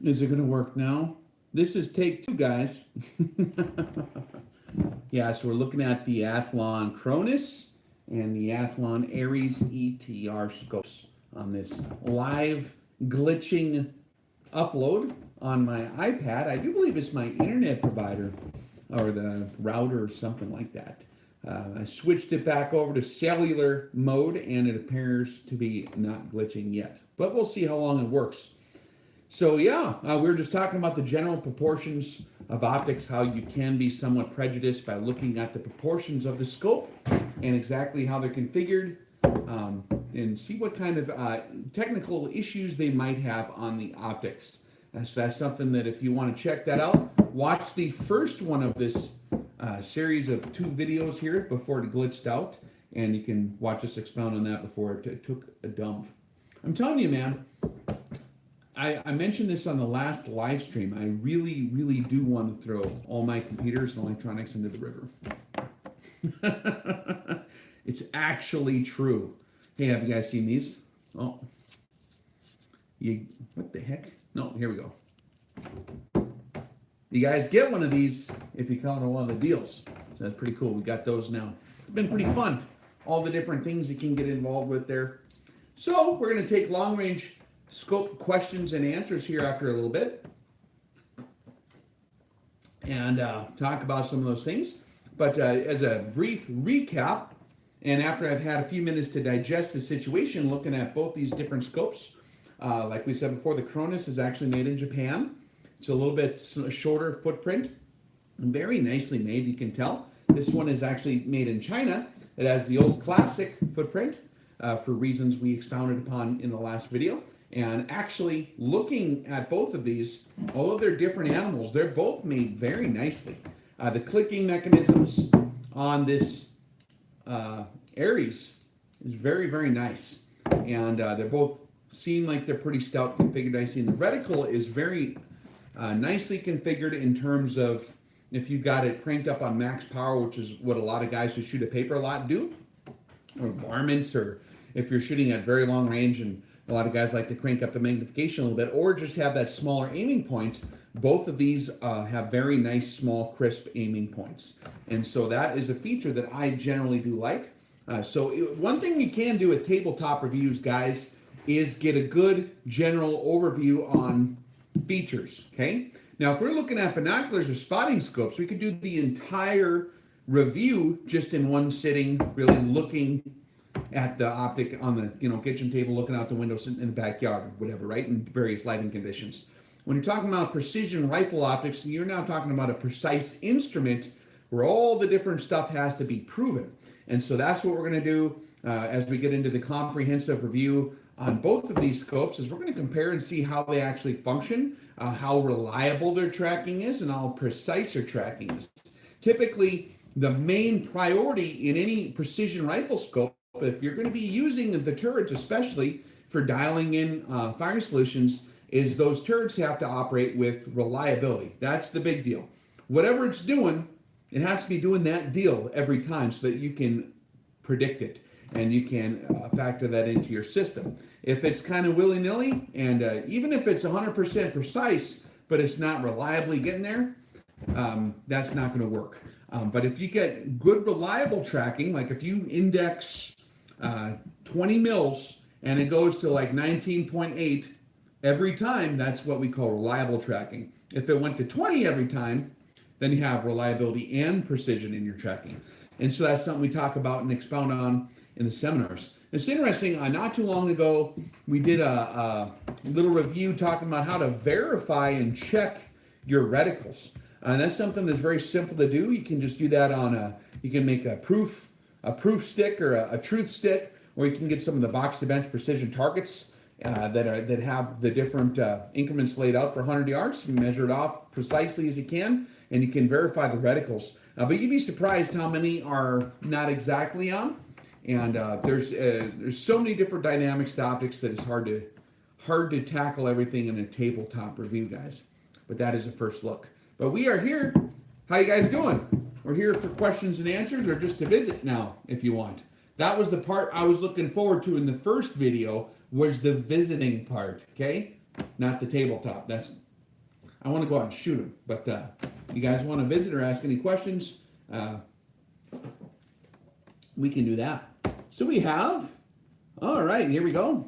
Is it going to work now? This is take two, guys. Yeah, so we're looking at the Athlon Cronus and the Athlon Aries ETR scopes on this live glitching upload on my iPad. I do believe it's my internet provider or the router or something like that. I switched it back over to cellular mode and it appears to be not glitching yet. But we'll see how long it works. So yeah, we were just talking about the general proportions of optics, how you can be somewhat prejudiced by looking at the proportions of the scope and exactly how they're configured, and see what kind of technical issues they might have on the optics. So that's something that if you want to check that out, watch the first one of this series of 2 videos here before it glitched out, and you can watch us expound on that before it took a dump. I'm telling you, man, I mentioned this on the last live stream. I really, really do want to throw all my computers and electronics into the river. It's actually true. Hey, have you guys seen these? Oh, what the heck? No, here we go. You guys get one of these if you count on one of the deals. So that's pretty cool. We got those now. It's been pretty fun. All the different things you can get involved with there. So we're going to take long range scope questions and answers here after a little bit and talk about some of those things. But as a brief recap, and after I've had a few minutes to digest the situation, looking at both these different scopes, like we said before, the Cronus is actually made in Japan. It's a little bit shorter footprint, very nicely made, you can tell. This one is actually made in China. It has the old classic footprint for reasons we expounded upon in the last video. And actually, looking at both of these, although they're different animals, they're both made very nicely. The clicking mechanisms on this Aries is very, very nice. And they're both seem like they're pretty stout configured nicely. And the reticle is very nicely configured in terms of if you got it cranked up on max power, which is what a lot of guys who shoot a paper a lot do, or varmints, or if you're shooting at very long range, and a lot of guys like to crank up the magnification a little bit, or just have that smaller aiming point. Both of these have very nice, small, crisp aiming points. And so that is a feature that I generally do like. One thing you can do with tabletop reviews, guys, is get a good general overview on features, okay? Now, if we're looking at binoculars or spotting scopes, we could do the entire review just in one sitting, really looking at the optic on the kitchen table, looking out the windows in the backyard or whatever, right, in various lighting conditions. When you're talking about precision rifle optics, you're now talking about a precise instrument where all the different stuff has to be proven. And so that's what we're going to do as we get into the comprehensive review on both of these scopes, is we're going to compare and see how they actually function, how reliable their tracking is, and how precise their tracking is. Typically, the main priority in any precision rifle scope, if you're going to be using the turrets, especially for dialing in fire solutions, is those turrets have to operate with reliability. That's the big deal. Whatever it's doing, it has to be doing that deal every time so that you can predict it and you can factor that into your system. If it's kind of willy-nilly, and even if it's 100% precise, but it's not reliably getting there, that's not going to work. But if you get good reliable tracking, like if you index 20 mils and it goes to like 19.8 every time, that's what we call reliable tracking. If it went to 20 every time, then you have reliability and precision in your tracking. And so that's something we talk about and expound on in the seminars. It's interesting, not too long ago, we did a little review talking about how to verify and check your reticles. And that's something that's very simple to do. You can just do that on you can make a proof stick or a truth stick, or you can get some of the box to bench precision targets that have the different increments laid out for 100 yards. You measure it off precisely as you can, and you can verify the reticles. But you'd be surprised how many are not exactly on. And there's so many different dynamics to optics that it's hard to tackle everything in a tabletop review, guys. But that is a first look. But we are here. How you guys doing? We're here for questions and answers, or just to visit now, if you want. That was the part I was looking forward to in the first video, was the visiting part, okay? Not the tabletop. That's I want to go out and shoot them. But you guys want to visit or ask any questions, we can do that. So we have, all right, here we go.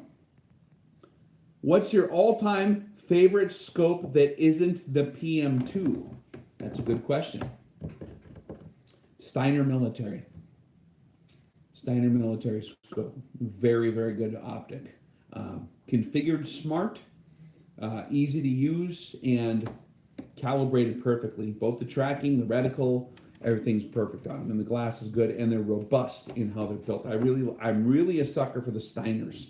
What's your all-time favorite scope that isn't the PM2? That's a good question. Steiner Military. Steiner Military scope. Very, very good optic. Configured smart, easy to use, and calibrated perfectly. Both the tracking, the reticle, everything's perfect on them. And the glass is good, and they're robust in how they're built. I'm really a sucker for the Steiners.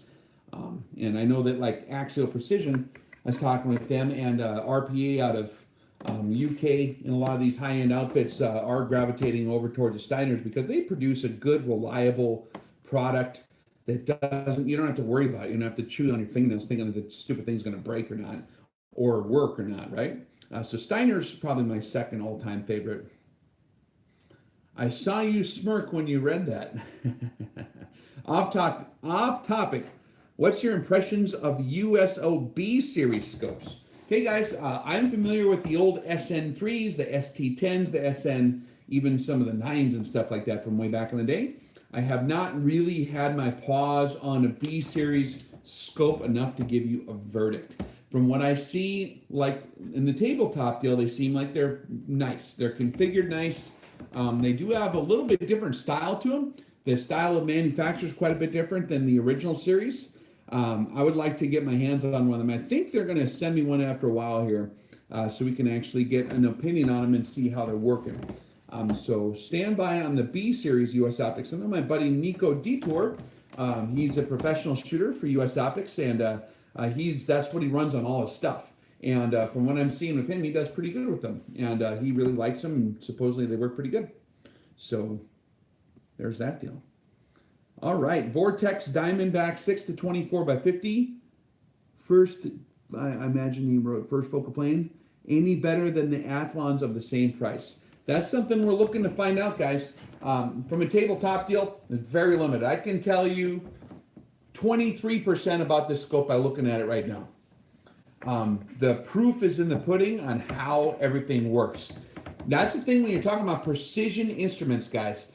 And I know that like Axial Precision, I was talking with them, and RPA out of UK, and a lot of these high-end outfits are gravitating over towards the Steiners because they produce a good, reliable product that doesn't, you don't have to worry about it. You don't have to chew on your fingernails thinking that the stupid thing's going to break or not, or work or not, right? So Steiner's probably my second all-time favorite. I saw you smirk when you read that. Off topic. What's your impressions of USO B series scopes? Okay, guys, I'm familiar with the old SN3s, the ST10s, the SN, even some of the 9s and stuff like that from way back in the day. I have not really had my paws on a B series scope enough to give you a verdict. From what I see, like in the tabletop deal, they seem like they're nice. They're configured nice. They do have a little bit different style to them. The style of manufacture is quite a bit different than the original series. I would like to get my hands on one of them. I think they're going to send me one after a while here, so we can actually get an opinion on them and see how they're working. So stand by on the B series US Optics. And then my buddy Nico Detour, he's a professional shooter for US Optics, and that's what he runs on all his stuff. And from what I'm seeing with him, he does pretty good with them, and he really likes them, and supposedly they work pretty good. So there's that deal. All right, Vortex Diamondback 6 to 24 by 50. First, I imagine he wrote first focal plane. Any better than the Athlons of the same price? That's something we're looking to find out, guys. From a tabletop deal, it's very limited. I can tell you 23% about this scope by looking at it right now. The proof is in the pudding on how everything works. That's the thing when you're talking about precision instruments, guys.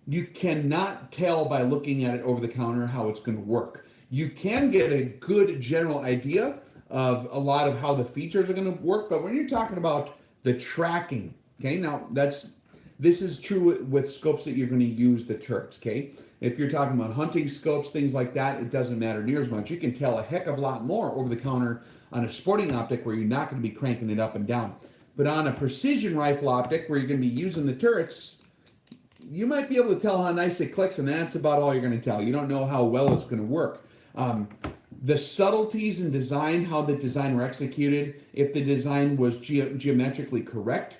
You cannot tell by looking at it over the counter how it's going to work. You can get a good general idea of a lot of how the features are going to work, but when you're talking about the tracking, okay, now this is true with scopes that you're going to use the turrets, okay? If you're talking about hunting scopes, things like that, it doesn't matter near as much. You can tell a heck of a lot more over the counter on a sporting optic where you're not going to be cranking it up and down. But on a precision rifle optic where you're going to be using the turrets, you might be able to tell how nice it clicks, and that's about all you're going to tell. You don't know how well it's going to work. The subtleties in design, how the design were executed, if the design was geometrically correct,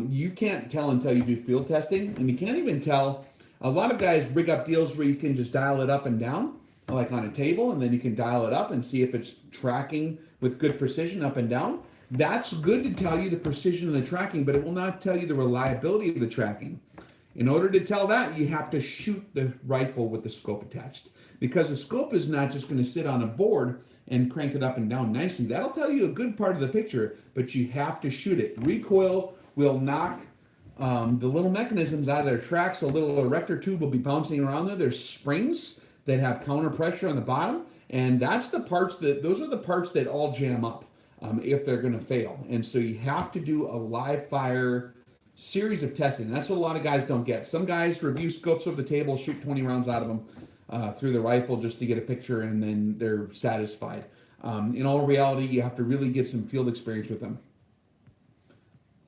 you can't tell until you do field testing, and you can't even tell. A lot of guys rig up deals where you can just dial it up and down, like on a table, and then you can dial it up and see if it's tracking with good precision up and down. That's good to tell you the precision of the tracking, but it will not tell you the reliability of the tracking. In order to tell that, you have to shoot the rifle with the scope attached, because the scope is not just going to sit on a board and crank it up and down nicely. That'll tell you a good part of the picture, but you have to shoot it. Recoil will knock the little mechanisms out of their tracks. A little erector tube will be bouncing around there. There's springs that have counter pressure on the bottom, and those are the parts that all jam up if they're going to fail. And so you have to do a live fire series of testing. That's what a lot of guys don't get. Some guys review scopes over the table, shoot 20 rounds out of them through the rifle just to get a picture, and then they're satisfied. In all reality, you have to really get some field experience with them.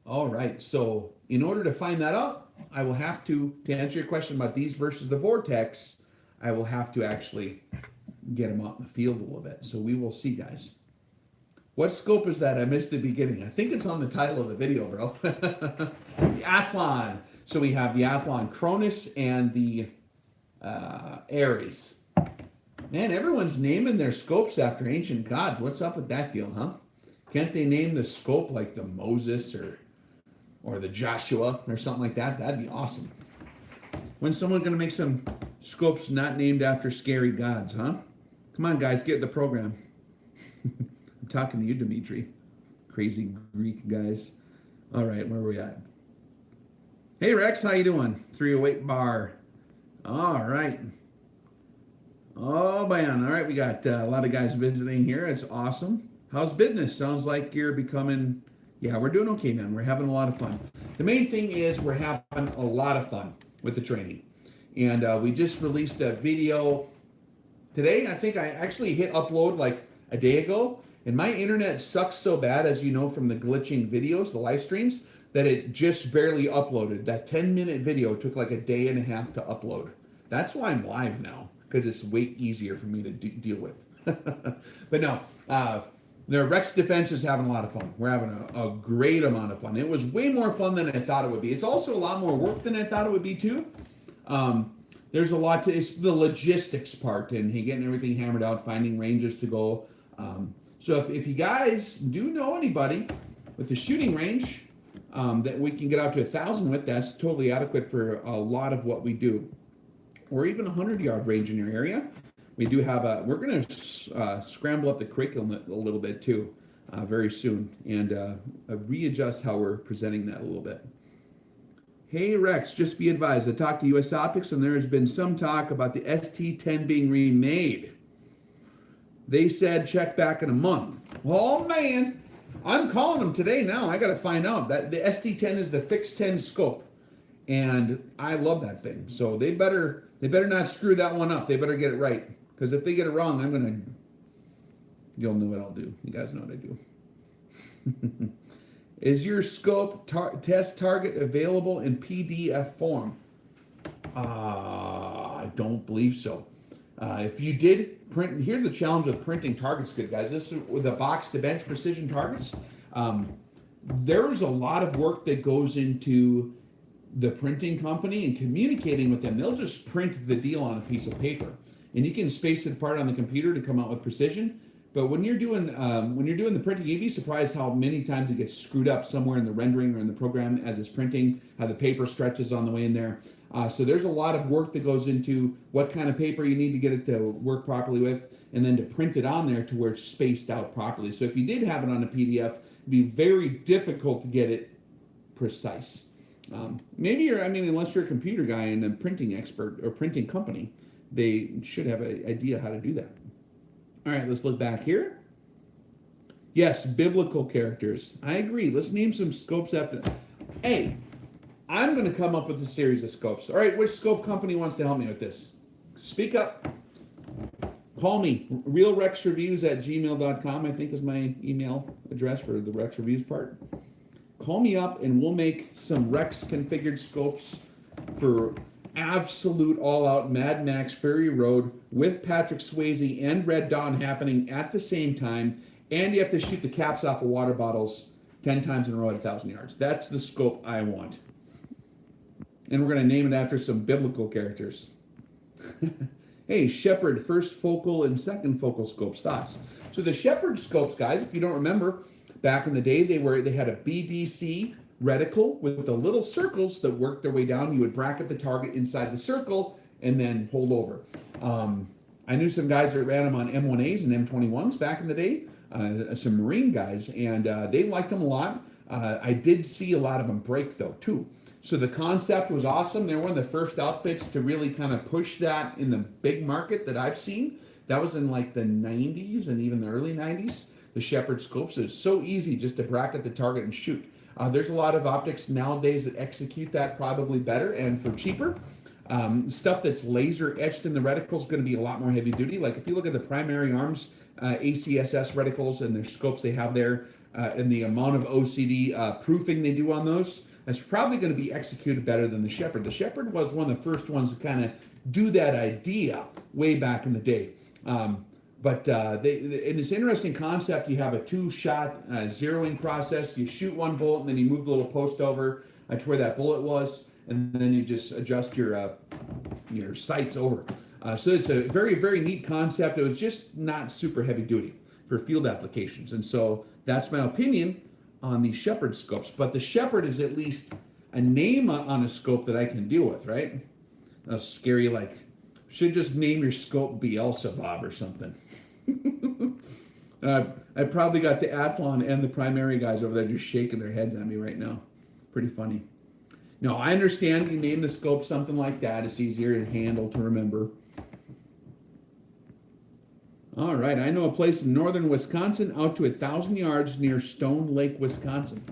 All right, so in order to find that out, I will have to answer your question about these versus the Vortex, I will have to actually get them out in the field a little bit. So we will see, guys. What scope is that? I missed the beginning. I think it's on the title of the video, bro. The Athlon. So we have the Athlon Cronus and the Ares. Man, everyone's naming their scopes after ancient gods. What's up with that deal, huh? Can't they name the scope like the Moses or the Joshua or something like that? That'd be awesome. When's someone going to make some scopes not named after scary gods, huh? Come on, guys, get the program. I'm talking to you, Dimitri. crazy Greek guys. All right, where are we at? Hey Rex, how you doing? 308 bar. All right. Oh man, all right, we got a lot of guys visiting here. It's awesome. How's business? Sounds like you're becoming, yeah, we're doing okay, man. We're having a lot of fun. The main thing is we're having a lot of fun with the training. And we just released a video today. I think I actually hit upload like a day ago, and my internet sucks so bad, as you know from the glitching videos, the live streams, that it just barely uploaded. That 10-minute video took like a day and a half to upload. That's why I'm live now, because it's way easier for me to deal with. But no, the Rex Defense is having a lot of fun. We're having a great amount of fun. It was way more fun than I thought it would be. It's also a lot more work than I thought it would be too. There's a lot to, it's the logistics part and getting everything hammered out, finding ranges to go. So if you guys do know anybody with a shooting range that we can get out to 1,000 with, that's totally adequate for a lot of what we do. Or even a 100-yard range in your area. We do have we're going to scramble up the curriculum a little bit too very soon and readjust how we're presenting that a little bit. Hey Rex, just be advised, I talked to US Optics and there has been some talk about the ST10 being remade. They said check back in a month. Oh man, I'm calling them today now. I got to find out. That the ST10 is the fixed 10 scope. And I love that thing. So they better not screw that one up. They better get it right. Because if they get it wrong, you'll know what I'll do. You guys know what I do. Is your scope test target available in PDF form? I don't believe so. If you did print, here's the challenge of printing targets, good guys. This is with the box to bench precision targets. There's a lot of work that goes into the printing company and communicating with them. They'll just print the deal on a piece of paper, and you can space it apart on the computer to come out with precision. But when you're doing the printing, you'd be surprised how many times it gets screwed up somewhere in the rendering or in the program as it's printing, how the paper stretches on the way in there. So there's a lot of work that goes into what kind of paper you need to get it to work properly with, and then to print it on there to where it's spaced out properly. So if you did have it on a PDF, it'd be very difficult to get it precise. Maybe unless you're a computer guy and a printing expert or printing company, they should have an idea how to do that. All right, let's look back here. Yes, biblical characters. I agree. Let's name some scopes after. Hey, I'm going to come up with a series of scopes. All right, which scope company wants to help me with this? Speak up. Call me. realrexreviews@gmail.com, I think is my email address for the Rex Reviews part. Call me up and we'll make some Rex configured scopes for absolute all-out Mad Max Fury Road with Patrick Swayze and Red Dawn happening at the same time, and you have to shoot the caps off of water bottles 10 times in a row at 1,000 yards. That's the scope I want. And we're going to name it after some biblical characters. Hey, Shepard, first focal and second focal scopes, thoughts? So the Shepard scopes, guys, if you don't remember, back in the day, they had a BDC reticle with the little circles that worked their way down. You would bracket the target inside the circle and then hold over. I knew some guys that ran them on M1As and M21s back in the day, some Marine guys, and they liked them a lot. I did see a lot of them break, though, too. So the concept was awesome. They're one of the first outfits to really kind of push that in the big market that I've seen. That was in like the 90s and even the early 90s. The Shepard scopes. It's so easy just to bracket the target and shoot. There's a lot of optics nowadays that execute that probably better and for cheaper. Stuff that's laser etched in the reticle is going to be a lot more heavy duty. Like if you look at the primary arms ACSS reticles and their scopes they have there and the amount of OCD proofing they do on those, that's probably going to be executed better than the Shepard. The Shepard was one of the first ones to kind of do that idea way back in the day. But in this interesting concept, you have a two-shot zeroing process. You shoot one bullet, and then you move the little post over to where that bullet was, and then you just adjust your sights over. So it's a very, very neat concept. It was just not super heavy duty for field applications. And so that's my opinion on the Shepard scopes. But the Shepard is at least a name on a scope that I can deal with, right? That's scary, like, should just name your scope Beelzebub or something. I probably got the athlon and the primary guys over there just shaking their heads at me right now. Pretty funny. No, I understand you name the scope something like that. It's easier to handle, to remember. All right, I know a place in northern Wisconsin out to 1,000 yards near Stone Lake, Wisconsin.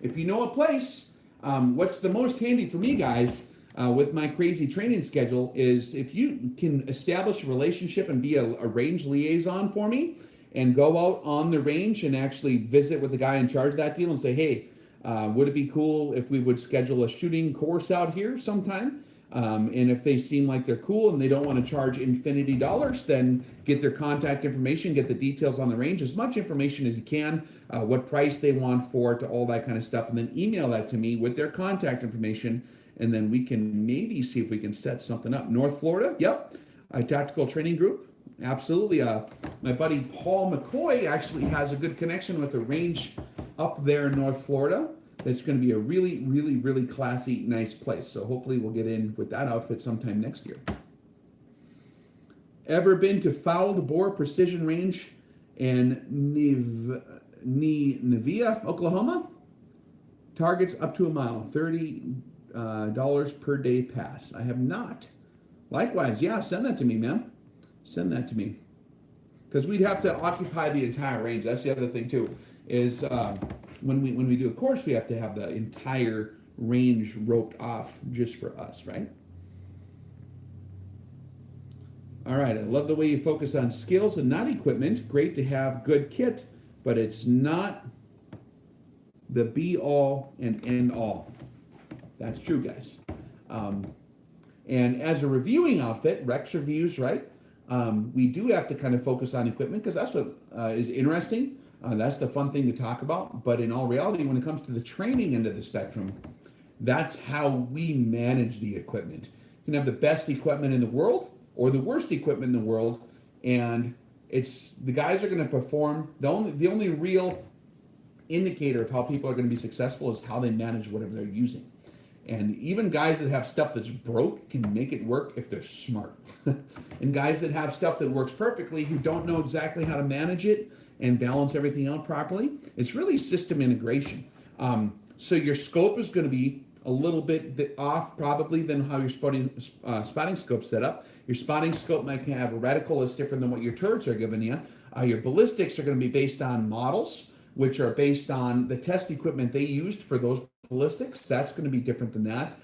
If you know a place, what's the most handy for me, guys, with my crazy training schedule is if you can establish a relationship and be a range liaison for me and go out on the range and actually visit with the guy in charge of that deal and say, hey, would it be cool if we would schedule a shooting course out here sometime? And if they seem like they're cool and they don't want to charge infinity dollars, then get their contact information, get the details on the range, as much information as you can, what price they want for it, all that kind of stuff, and then email that to me with their contact information, and then we can maybe see if we can set something up. North Florida, yep, a tactical training group, absolutely. My buddy Paul McCoy actually has a good connection with a range up there in North Florida. That's going to be a really, really, really classy, nice place. So hopefully we'll get in with that outfit sometime next year. Ever been to Fouled Bore Precision Range in Nevia, Oklahoma? Targets up to a mile, $30 per day pass. I have not. Likewise, yeah, send that to me, man. Send that to me. Because we'd have to occupy the entire range. That's the other thing, too, is when we do a course, we have to have the entire range roped off just for us, right? All right, I love the way you focus on skills and not equipment. Great to have good kit, but it's not the be-all and end-all. That's true, guys. And as a reviewing outfit, Rex reviews, right? We do have to kind of focus on equipment because that's what is interesting. That's the fun thing to talk about. But in all reality, when it comes to the training end of the spectrum, that's how we manage the equipment. You can have the best equipment in the world or the worst equipment in the world, and it's the guys are going to perform. The only real indicator of how people are going to be successful is how they manage whatever they're using. And even guys that have stuff that's broke can make it work if they're smart. And guys that have stuff that works perfectly who don't know exactly how to manage it and balance everything out properly, it's really system integration. So your scope is going to be a little bit off probably than how your spotting scope's set up. Your spotting scope might have a reticle that's different than what your turrets are giving you. Your ballistics are going to be based on models, which are based on the test equipment they used for those ballistics. That's going to be different than that.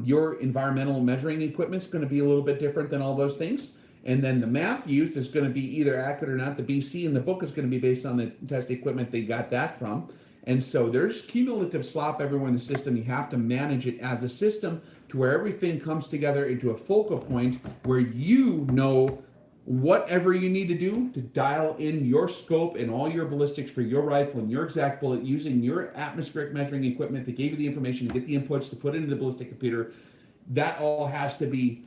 Your environmental measuring equipment is going to be a little bit different than all those things. And then the math used is going to be either accurate or not. The BC in the book is going to be based on the test equipment they got that from. And so there's cumulative slop everywhere in the system. You have to manage it as a system to where everything comes together into a focal point where you know whatever you need to do to dial in your scope and all your ballistics for your rifle and your exact bullet using your atmospheric measuring equipment that gave you the information to get the inputs to put into the ballistic computer. That all has to be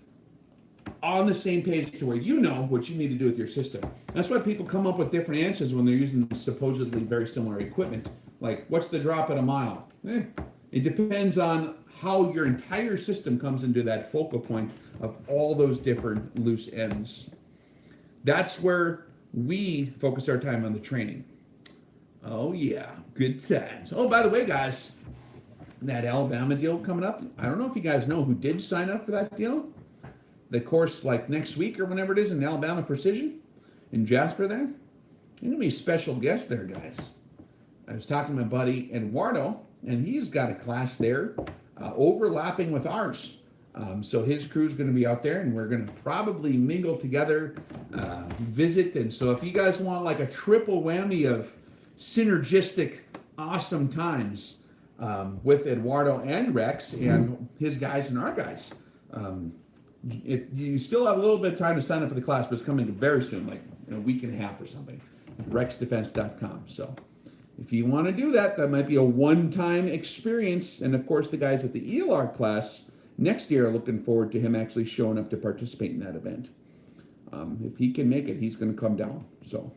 on the same page to where you know what you need to do with your system. That's why people come up with different answers when they're using supposedly very similar equipment. Like, what's the drop at a mile? It depends on how your entire system comes into that focal point of all those different loose ends. That's where we focus our time on the training. Oh yeah, good times. Oh, by the way, guys, that Alabama deal coming up, I don't know if you guys know who did sign up for that deal. The course like next week or whenever it is in Alabama Precision in Jasper there. You're going to be a special guest there, guys. I was talking to my buddy Eduardo, and he's got a class there overlapping with ours. So his crew's going to be out there, and we're going to probably mingle together, visit. And so if you guys want like a triple whammy of synergistic, awesome times with Eduardo and Rex and his guys and our guys, if you still have a little bit of time to sign up for the class, but it's coming very soon, like in a week and a half or something, rexdefense.com. So if you want to do that, that might be a one-time experience. And of course, the guys at the ELR class next year are looking forward to him actually showing up to participate in that event. If he can make it, he's going to come down. So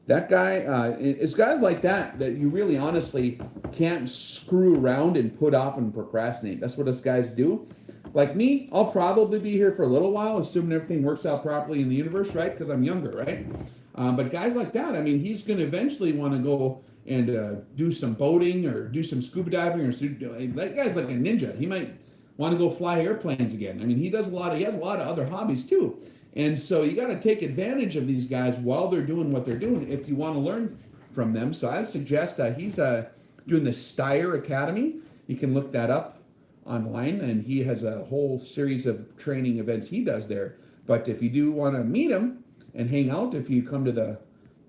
that guy, it's guys like that you really honestly can't screw around and put off and procrastinate. That's what us guys do. Like me, I'll probably be here for a little while, assuming everything works out properly in the universe, right? Because I'm younger, right? But guys like that, I mean, he's going to eventually want to go and do some boating or do some scuba diving, or that guy's like a ninja. He might want to go fly airplanes again. I mean, he has a lot of other hobbies too. And so you got to take advantage of these guys while they're doing what they're doing if you want to learn from them. So I'd suggest he's doing the Steyr Academy. You can look that up online, and he has a whole series of training events he does there. But if you do want to meet him and hang out, if you come to the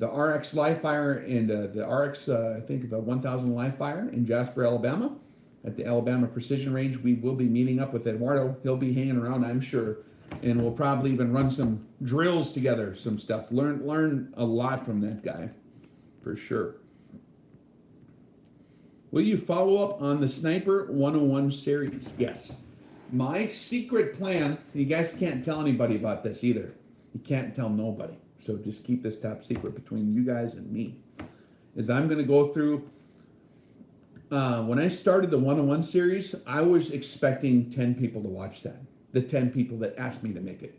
RX Live Fire and the RX, I think the 1000 Live Fire in Jasper, Alabama, at the Alabama Precision Range, we will be meeting up with Eduardo. He'll be hanging around, I'm sure, and we'll probably even run some drills together, some stuff. Learn a lot from that guy, for sure. Will you follow up on the Sniper 101 series? Yes. My secret plan, you guys can't tell anybody about this either. You can't tell nobody. So just keep this top secret between you guys and me. Is I'm going to go through, when I started the 101 series, I was expecting 10 people to watch that. The 10 people that asked me to make it.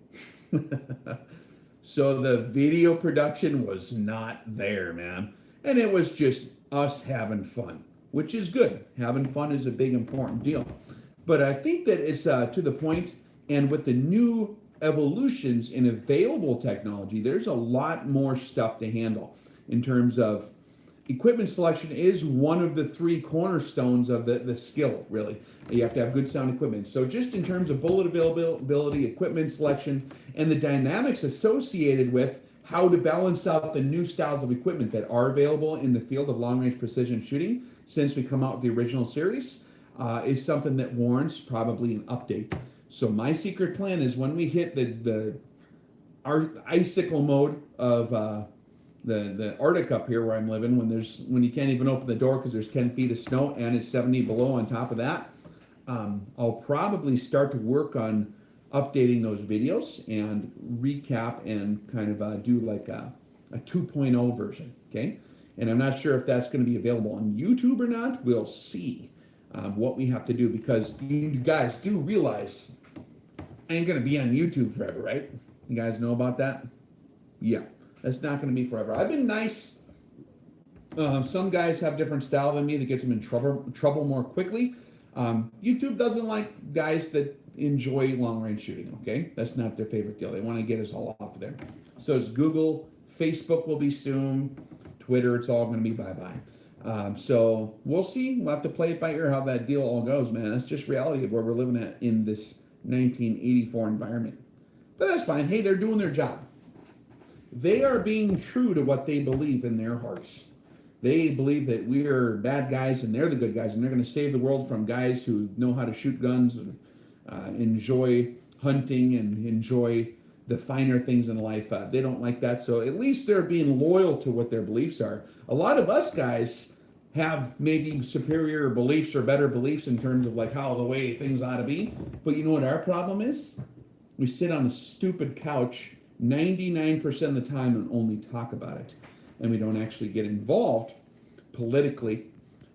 So the video production was not there, man. And it was just us having fun, which is good. Having fun is a big, important deal. But I think that it's to the point, and with the new evolutions in available technology, there's a lot more stuff to handle in terms of equipment selection is one of the three cornerstones of the skill, really. You have to have good sound equipment. So just in terms of bullet availability, equipment selection, and the dynamics associated with how to balance out the new styles of equipment that are available in the field of long-range precision shooting since we come out with the original series, is something that warrants probably an update. So my secret plan is when we hit our icicle mode of the Arctic up here where I'm living, when you can't even open the door because there's 10 feet of snow and it's 70 below on top of that, I'll probably start to work on updating those videos and recap and kind of do like a 2.0 version, okay? And I'm not sure if that's going to be available on YouTube or not. We'll see what we have to do, because you guys do realize I ain't going to be on YouTube forever, right? You guys know about that? Yeah, that's not going to be forever. I've been nice. Some guys have different style than me that gets them in trouble more quickly. YouTube doesn't like guys that enjoy long-range shooting, okay? That's not their favorite deal. They want to get us all off of there. So it's Google, Facebook will be soon, Twitter, it's all going to be bye-bye. So we'll see. We'll have to play it by ear how that deal all goes, man. That's just reality of where we're living at in this 1984 environment. But that's fine. Hey, they're doing their job. They are being true to what they believe in their hearts. They believe that we are bad guys and they're the good guys, and they're going to save the world from guys who know how to shoot guns and enjoy hunting and enjoy the finer things in life. They don't like that, so at least they're being loyal to what their beliefs are. A lot of us guys have maybe superior beliefs or better beliefs in terms of like how the way things ought to be, but you know what our problem is? We sit on a stupid couch 99% of the time and only talk about it, and we don't actually get involved politically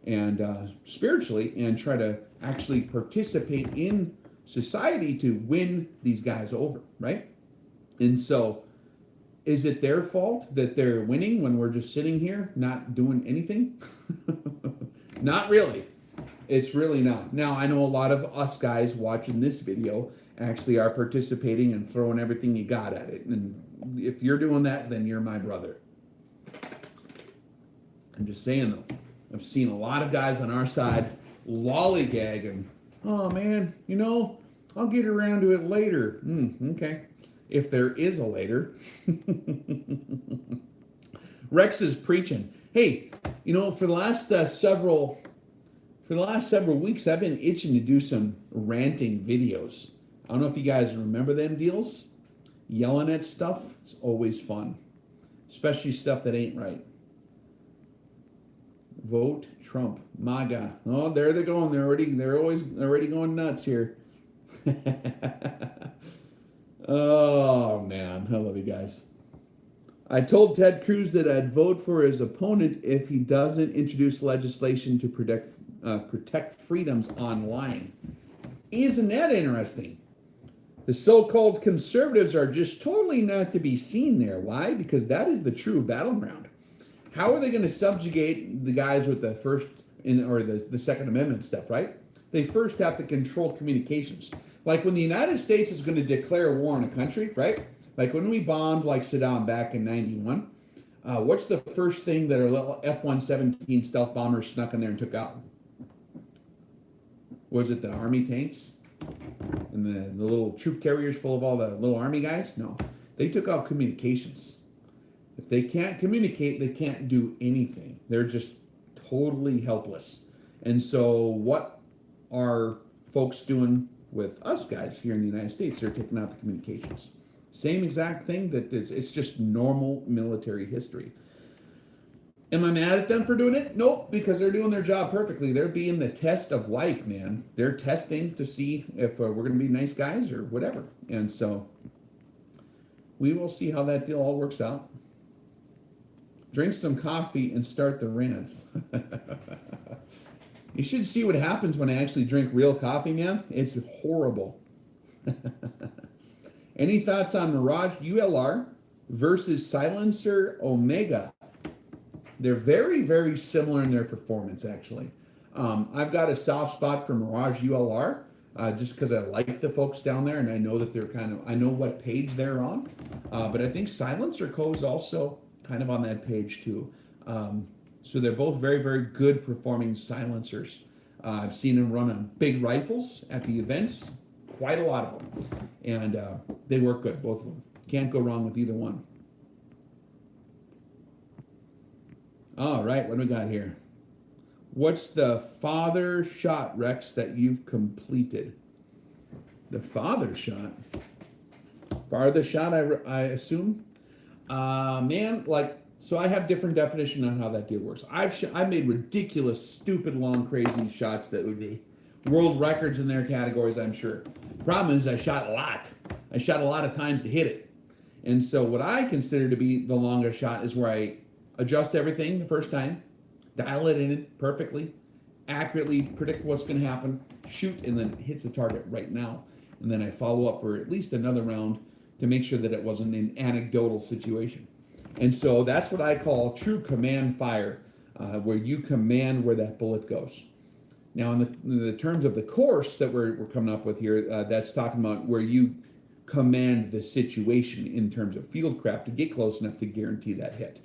and spiritually and try to actually participate in society to win these guys over, right? And so is it their fault that they're winning when we're just sitting here not doing anything? Not really. It's really not. Now, I know a lot of us guys watching this video actually are participating and throwing everything you got at it. And if you're doing that, then you're my brother. I'm just saying, though. I've seen a lot of guys on our side lollygag and, oh, man, you know, I'll get around to it later. Okay. If there is a later. Rex is preaching. Hey, you know, for the last several weeks, I've been itching to do some ranting videos. I don't know if you guys remember them deals. Yelling at stuff is always fun, especially stuff that ain't right. Vote Trump, MAGA. Oh, there they're going. They're already going nuts here. Oh man, I love you guys. I told Ted Cruz that I'd vote for his opponent if he doesn't introduce legislation to protect freedoms online. Isn't that interesting? The so-called conservatives are just totally not to be seen there. Why? Because that is the true battleground. How are they going to subjugate the guys with the the Second Amendment stuff, right? They first have to control communications. Like when the United States is going to declare war on a country, right? Like when we bombed like Saddam back in 91, what's the first thing that our little F-117 stealth bombers snuck in there and took out? Was it the army tanks? And the little troop carriers full of all the little army guys? No. They took out communications. If they can't communicate, they can't do anything. They're just totally helpless. And so what are folks doing with us guys here in the United States? They're taking out the communications. Same exact thing it's just normal military history. Am I mad at them for doing it? Nope, because they're doing their job perfectly. They're being the test of life, man. They're testing to see if we're going to be nice guys or whatever. And so we will see how that deal all works out. Drink some coffee and start the rants. You should see what happens when I actually drink real coffee, man. It's horrible. Any thoughts on Mirage ULR versus Silencer Omega? They're very, very similar in their performance, actually. I've got a soft spot for Mirage ULR just because I like the folks down there, and I know that I know what page they're on. But I think Silencer Co. is also kind of on that page too. So they're both very, very good performing silencers. I've seen them run on big rifles at the events, quite a lot of them. And they work good, both of them. Can't go wrong with either one. All right, what do we got here? What's the father shot, Rex, that you've completed? The father shot? Farthest shot, I assume? Man, so I have different definition on how that deal works. I've made ridiculous, stupid, long, crazy shots that would be world records in their categories, I'm sure. Problem is, I shot a lot. I shot a lot of times to hit it. And so what I consider to be the longest shot is where I adjust everything the first time, dial it in perfectly, accurately predict what's going to happen, shoot, and then hits the target right now. And then I follow up for at least another round to make sure that it wasn't an anecdotal situation. And so that's what I call true command fire, where you command where that bullet goes. Now, in the terms of the course that we're coming up with here, that's talking about where you command the situation in terms of fieldcraft to get close enough to guarantee that hit.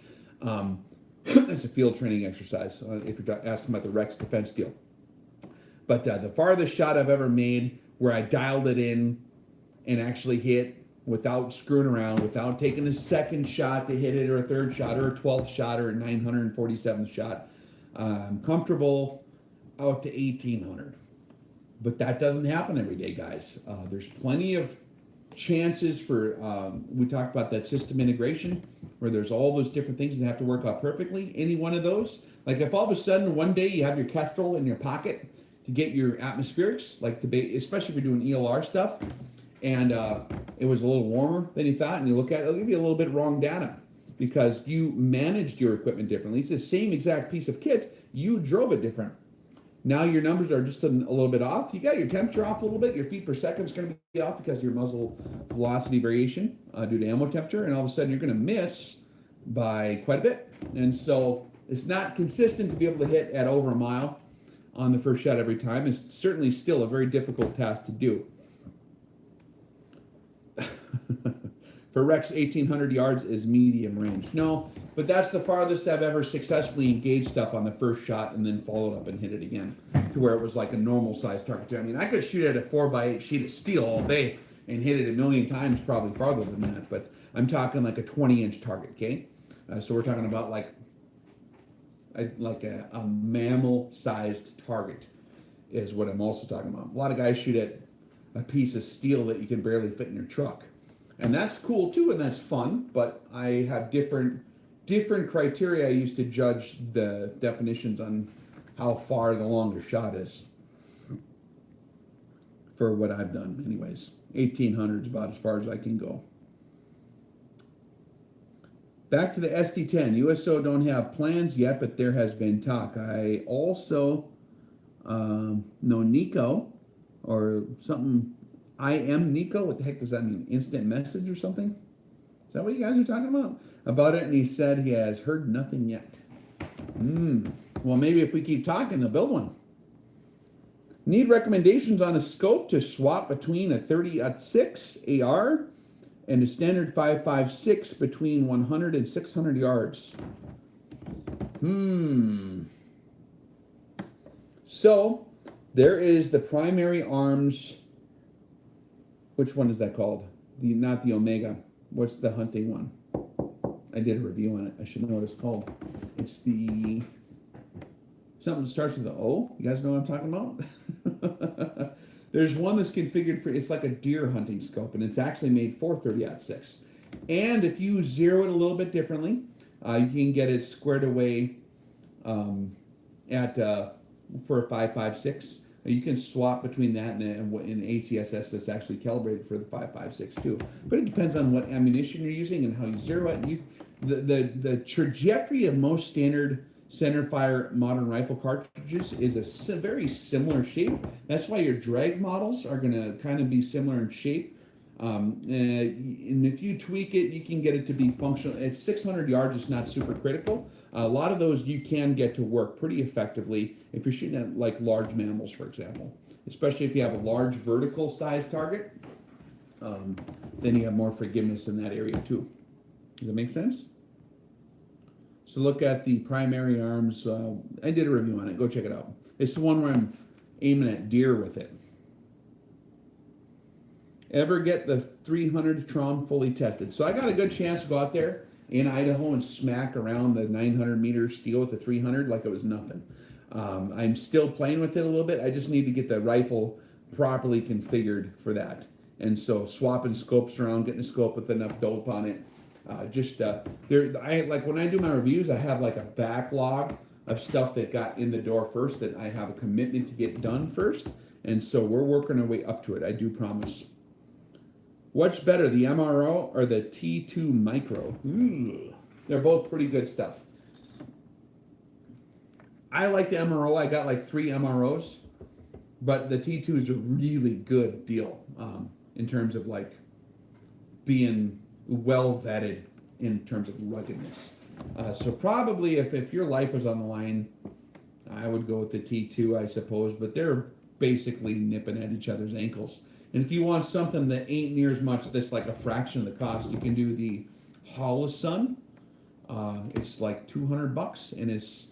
It's a field training exercise if you're asking about the Rex defense deal. But the farthest shot I've ever made where I dialed it in and actually hit without screwing around, without taking a second shot to hit it, or a third shot, or a 12th shot, or a 947th shot, I'm comfortable out to 1800. But that doesn't happen every day, guys. There's plenty of chances for, we talked about that system integration, where there's all those different things that have to work out perfectly. Any one of those, like if all of a sudden one day you have your Kestrel in your pocket to get your atmospherics, especially if you're doing ELR stuff, and it was a little warmer than you thought, and you look at it, it'll give you a little bit wrong data because you managed your equipment differently. It's the same exact piece of kit, you drove it different. Now your numbers are just a little bit off. You got your temperature off a little bit. Your feet per second is going to be off because of your muzzle velocity variation due to ammo temperature, and all of a sudden you're going to miss by quite a bit. And so it's not consistent to be able to hit at over a mile on the first shot every time. It's certainly still a very difficult task to do. For Rex, 1,800 yards is medium range. No, but that's the farthest I've ever successfully engaged stuff on the first shot and then followed up and hit it again to where it was like a normal size target. I mean, I could shoot at a 4x8 sheet of steel all day and hit it a million times, probably farther than that, but I'm talking like a 20-inch target, okay? So we're talking about like a mammal-sized target is what I'm also talking about. A lot of guys shoot at a piece of steel that you can barely fit in your truck. And that's cool too, and that's fun, but I have different criteria I use to judge the definitions on how far the longer shot is for what I've done. Anyways, 1,800 is about as far as I can go. Back to the SD10. USO don't have plans yet, but there has been talk. I also know Nico or something I am Nico. What the heck does that mean? Instant message or something? Is that what you guys are talking about it? And he said he has heard nothing yet. Well, maybe if we keep talking, they'll build one. Need recommendations on a scope to swap between a 30-06 AR and a standard 5.56 between 100 and 600 yards. So there is the primary arms. Which one is that called? Not the Omega. What's the hunting one? I did a review on it. I should know what it's called. It's the something that starts with the O. You guys know what I'm talking about? There's one that's configured for, it's like a deer hunting scope, and it's actually made for 30-06. And if you zero it a little bit differently, you can get it squared away for a 5.56. You can swap between that and an ACSS that's actually calibrated for the 5.56 too. But it depends on what ammunition you're using and how you zero it. The trajectory of most standard centerfire modern rifle cartridges is a very similar shape. That's why your drag models are going to kind of be similar in shape. And if you tweak it, you can get it to be functional. At 600 yards, it's not super critical. A lot of those you can get to work pretty effectively if you're shooting at like large mammals, for example. Especially if you have a large vertical size target, then you have more forgiveness in that area too. Does that make sense? So look at the primary arms. I did a review on it. Go check it out. It's the one where I'm aiming at deer with it. Ever get the 300 Trom fully tested? So I got a good chance to go out there in Idaho and smack around the 900 meter steel with the 300 like it was nothing. I'm still playing with it a little bit. I just need to get the rifle properly configured for that. And so swapping scopes around, getting a scope with enough dope on it. Like when I do my reviews, I have like a backlog of stuff that got in the door first that I have a commitment to get done first. And so we're working our way up to it. I do promise. What's better, the MRO or the T2 Micro? They're both pretty good stuff. I like the MRO. I got like 3 MROs, but the T2 is a really good deal in terms of like being well vetted in terms of ruggedness. So probably if your life was on the line, I would go with the T2, I suppose, but they're basically nipping at each other's ankles. And if you want something that ain't near as much, that's like a fraction of the cost, you can do the Holosun. It's like $200, and it's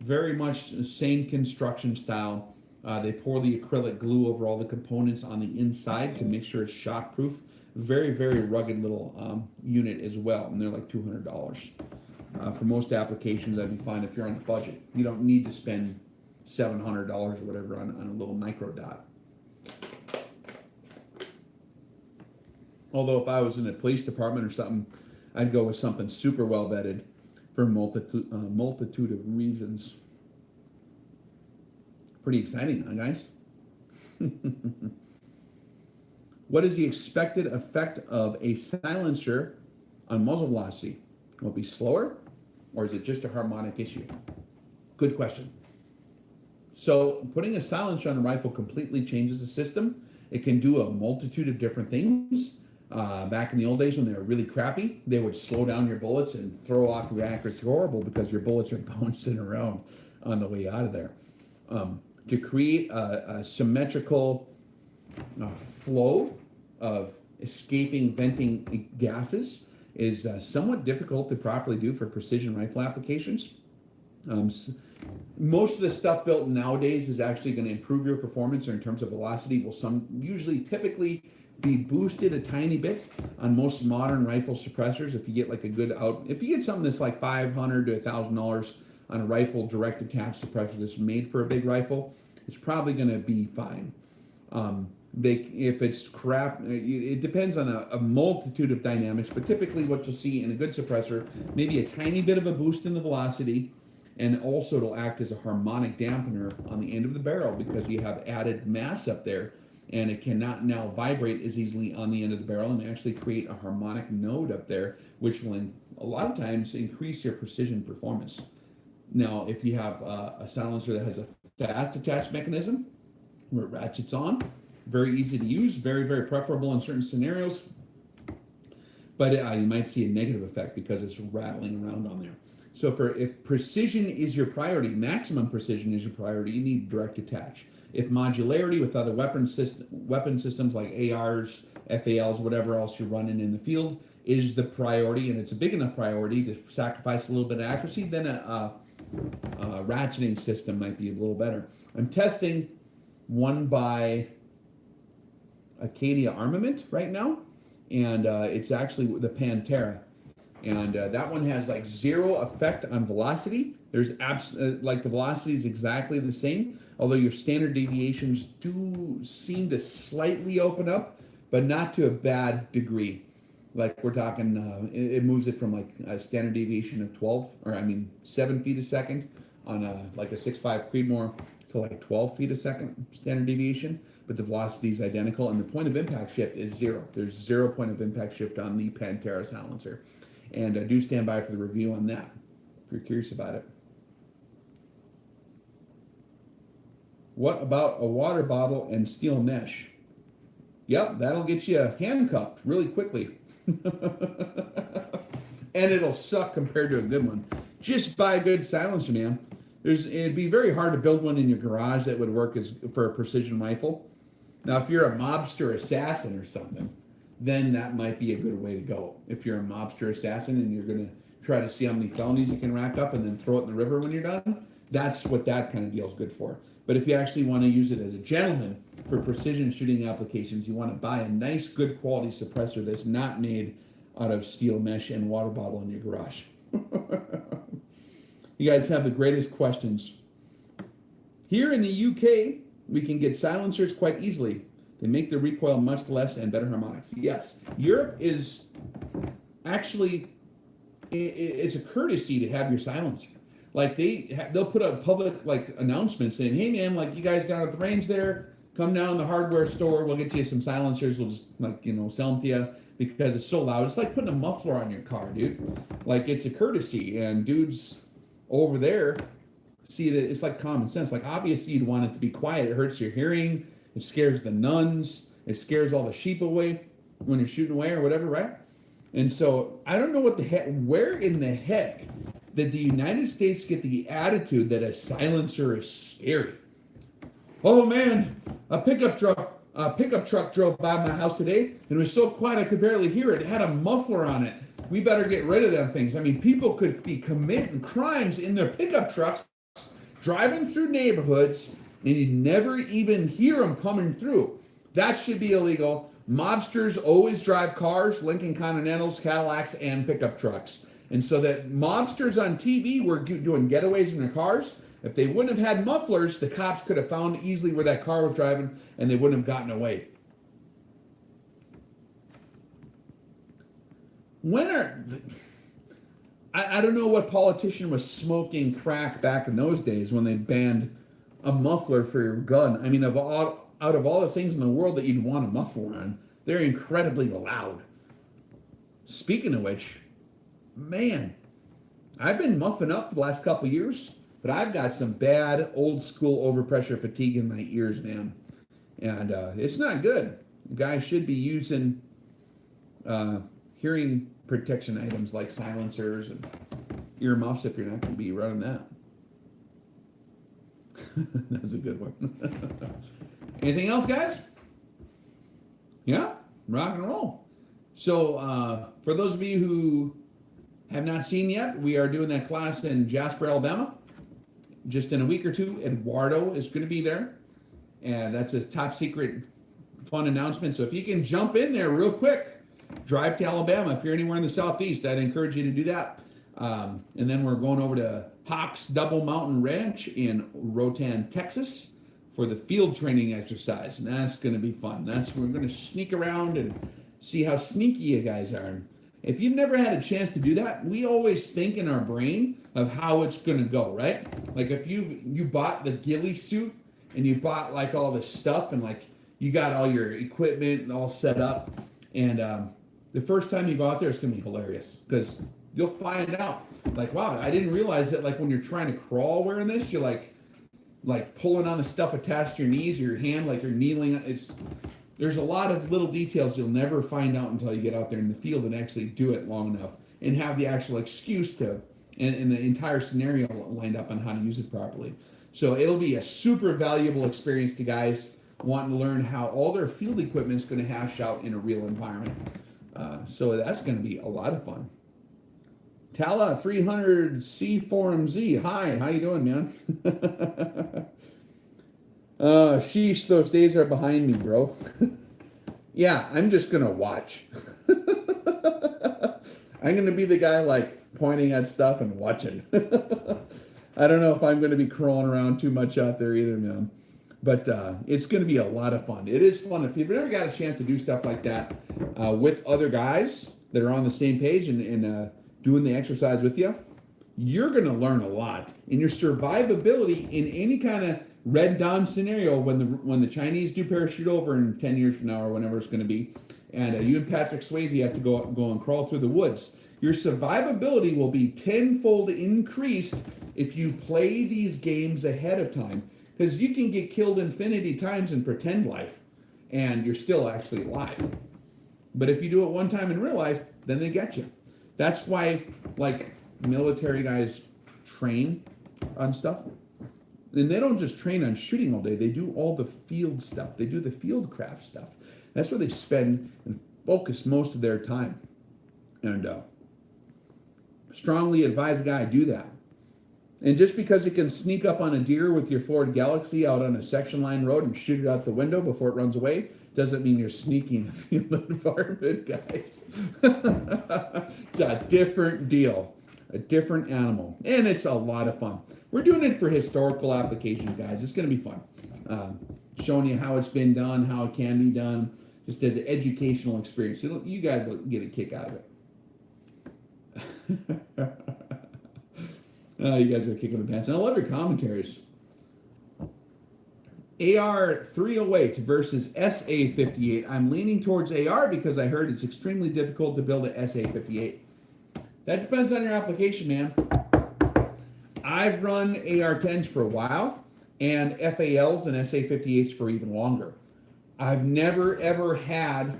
very much the same construction style. They pour the acrylic glue over all the components on the inside to make sure it's shockproof. Very, very rugged little unit as well, and they're like $200. For most applications, that'd be fine if you're on a budget. You don't need to spend $700 or whatever on a little micro dot. Although if I was in a police department or something, I'd go with something super well vetted for a multitude of reasons. Pretty exciting, huh, guys? What is the expected effect of a silencer on muzzle velocity? Will it be slower, or is it just a harmonic issue? Good question. So putting a silencer on a rifle completely changes the system. It can do a multitude of different things. Back in the old days when they were really crappy, they would slow down your bullets and throw off your accuracy horrible because your bullets are bouncing around on the way out of there. To create a symmetrical flow of escaping venting gases is somewhat difficult to properly do for precision rifle applications. Most of the stuff built nowadays is actually going to improve your performance or in terms of velocity will typically be boosted a tiny bit on most modern rifle suppressors. If you get like if you get something that's like $500 to $1,000 on a rifle direct attached suppressor that's made for a big rifle, it's probably going to be fine. If it's crap, it depends on a multitude of dynamics, but typically what you'll see in a good suppressor, maybe a tiny bit of a boost in the velocity, and also it'll act as a harmonic dampener on the end of the barrel because you have added mass up there, and it cannot now vibrate as easily on the end of the barrel and actually create a harmonic node up there, which will a lot of times increase your precision performance. Now, if you have a silencer that has a fast attach mechanism where it ratchets on, very easy to use, very, very preferable in certain scenarios. But you might see a negative effect because it's rattling around on there. So if precision is your priority, maximum precision is your priority, you need direct attach. If modularity with other weapon systems like ARs, FALs, whatever else you're running in the field is the priority, and it's a big enough priority to sacrifice a little bit of accuracy, then a ratcheting system might be a little better. I'm testing one by Acadia Armament right now, and it's actually the Pantera. And that one has like zero effect on velocity. There's like the velocity is exactly the same, although your standard deviations do seem to slightly open up, but not to a bad degree. Like we're talking, it moves it from like a standard deviation of 7 feet a second on like a 6.5 Creedmoor to like 12 feet a second standard deviation, but the velocity is identical, and the point of impact shift is zero. There's 0 point of impact shift on the Pantera silencer. And do stand by for the review on that, if you're curious about it. What about a water bottle and steel mesh? Yep, that'll get you handcuffed really quickly. And it'll suck compared to a good one. Just buy a good silencer, man. It'd be very hard to build one in your garage that would work for a precision rifle. Now, if you're a mobster assassin or something, then that might be a good way to go. If you're a mobster assassin and you're going to try to see how many felonies you can rack up and then throw it in the river when you're done, that's what that kind of deal is good for. But if you actually want to use it as a gentleman for precision shooting applications, you want to buy a nice, good quality suppressor that's not made out of steel mesh and water bottle in your garage. You guys have the greatest questions. Here in the UK, we can get silencers quite easily. They make the recoil much less and better harmonics. Yes, Europe is actually, it's a courtesy to have your silencer. Like they'll put a public like announcement saying, hey man, like you guys got at the range there, come down to the hardware store, we'll get you some silencers, we'll just sell them to you because it's so loud. It's like putting a muffler on your car, dude. Like it's a courtesy, and dudes over there see that it's like common sense. Like obviously you'd want it to be quiet. It hurts your hearing. It scares the nuns. It scares all the sheep away when you're shooting away or whatever, right? And so I don't know where in the heck did the United States get the attitude that a silencer is scary? Oh man, a pickup truck drove by my house today and it was so quiet I could barely hear it. It had a muffler on it. We better get rid of them things. I mean, people could be committing crimes in their pickup trucks, driving through neighborhoods, and you never even hear them coming through. That should be illegal. Mobsters always drive cars, Lincoln Continentals, Cadillacs, and pickup trucks. And so that mobsters on TV were doing getaways in their cars. If they wouldn't have had mufflers, the cops could have found easily where that car was driving, and they wouldn't have gotten away. I don't know what politician was smoking crack back in those days when they banned a muffler for your gun. I mean, out of all the things in the world that you'd want a muffler on, they're incredibly loud. Speaking of which, man, I've been muffing up for the last couple of years, but I've got some bad old school overpressure fatigue in my ears, man. And it's not good. You guys should be using hearing protection items like silencers and earmuffs if you're not going to be running that. That's a good one. Anything else, guys? Yeah, rock and roll. So for those of you who have not seen yet, we are doing that class in Jasper, Alabama. Just in a week or two, Eduardo is going to be there. And that's a top secret fun announcement. So if you can jump in there real quick, drive to Alabama. If you're anywhere in the Southeast, I'd encourage you to do that. And then we're going over to Hawks Double Mountain Ranch in Rotan, Texas for the field training exercise. And that's going to be fun. We're going to sneak around and see how sneaky you guys are. If you've never had a chance to do that, we always think in our brain of how it's going to go, right? Like if you bought the ghillie suit and you bought like all this stuff and like you got all your equipment all set up, and the first time you go out there, it's going to be hilarious because you'll find out like, wow, I didn't realize that like when you're trying to crawl wearing this, you're like, like pulling on the stuff attached to your knees or your hand, like you're kneeling. There's a lot of little details you'll never find out until you get out there in the field and actually do it long enough and have the actual excuse to, and the entire scenario lined up on how to use it properly. So it'll be a super valuable experience to guys wanting to learn how all their field equipment is going to hash out in a real environment. So that's going to be a lot of fun. Tala 300C4MZ. Hi, how you doing, man? Sheesh, those days are behind me, bro. Yeah, I'm just going to watch. I'm going to be the guy like pointing at stuff and watching. I don't know if I'm going to be crawling around too much out there either, man. But it's going to be a lot of fun. It is fun. If you've ever got a chance to do stuff like that with other guys that are on the same page and doing the exercise with you, you're going to learn a lot. And your survivability in any kind of Red Dawn scenario when the Chinese do parachute over in 10 years from now or whenever it's going to be, and you and Patrick Swayze have to go and crawl through the woods, your survivability will be tenfold increased if you play these games ahead of time. Because you can get killed infinity times in pretend life, and you're still actually alive. But if you do it one time in real life, then they get you. That's why, like, military guys train on stuff. And they don't just train on shooting all day. They do all the field stuff. They do the field craft stuff. That's where they spend and focus most of their time. And strongly advise a guy do that. And just because you can sneak up on a deer with your Ford Galaxy out on a section line road and shoot it out the window before it runs away doesn't mean you're sneaking a field environment, guys. It's a different deal, a different animal, and it's a lot of fun. We're doing it for historical application, guys. It's going to be fun. Showing you how it's been done, how it can be done, just as an educational experience. You guys will get a kick out of it. Oh, you guys are kicking the pants. And I love your commentaries. AR 308 versus SA 58. I'm leaning towards AR because I heard it's extremely difficult to build a SA 58. That depends on your application, man. I've run AR 10s for a while and FALs and SA 58s for even longer. I've never ever had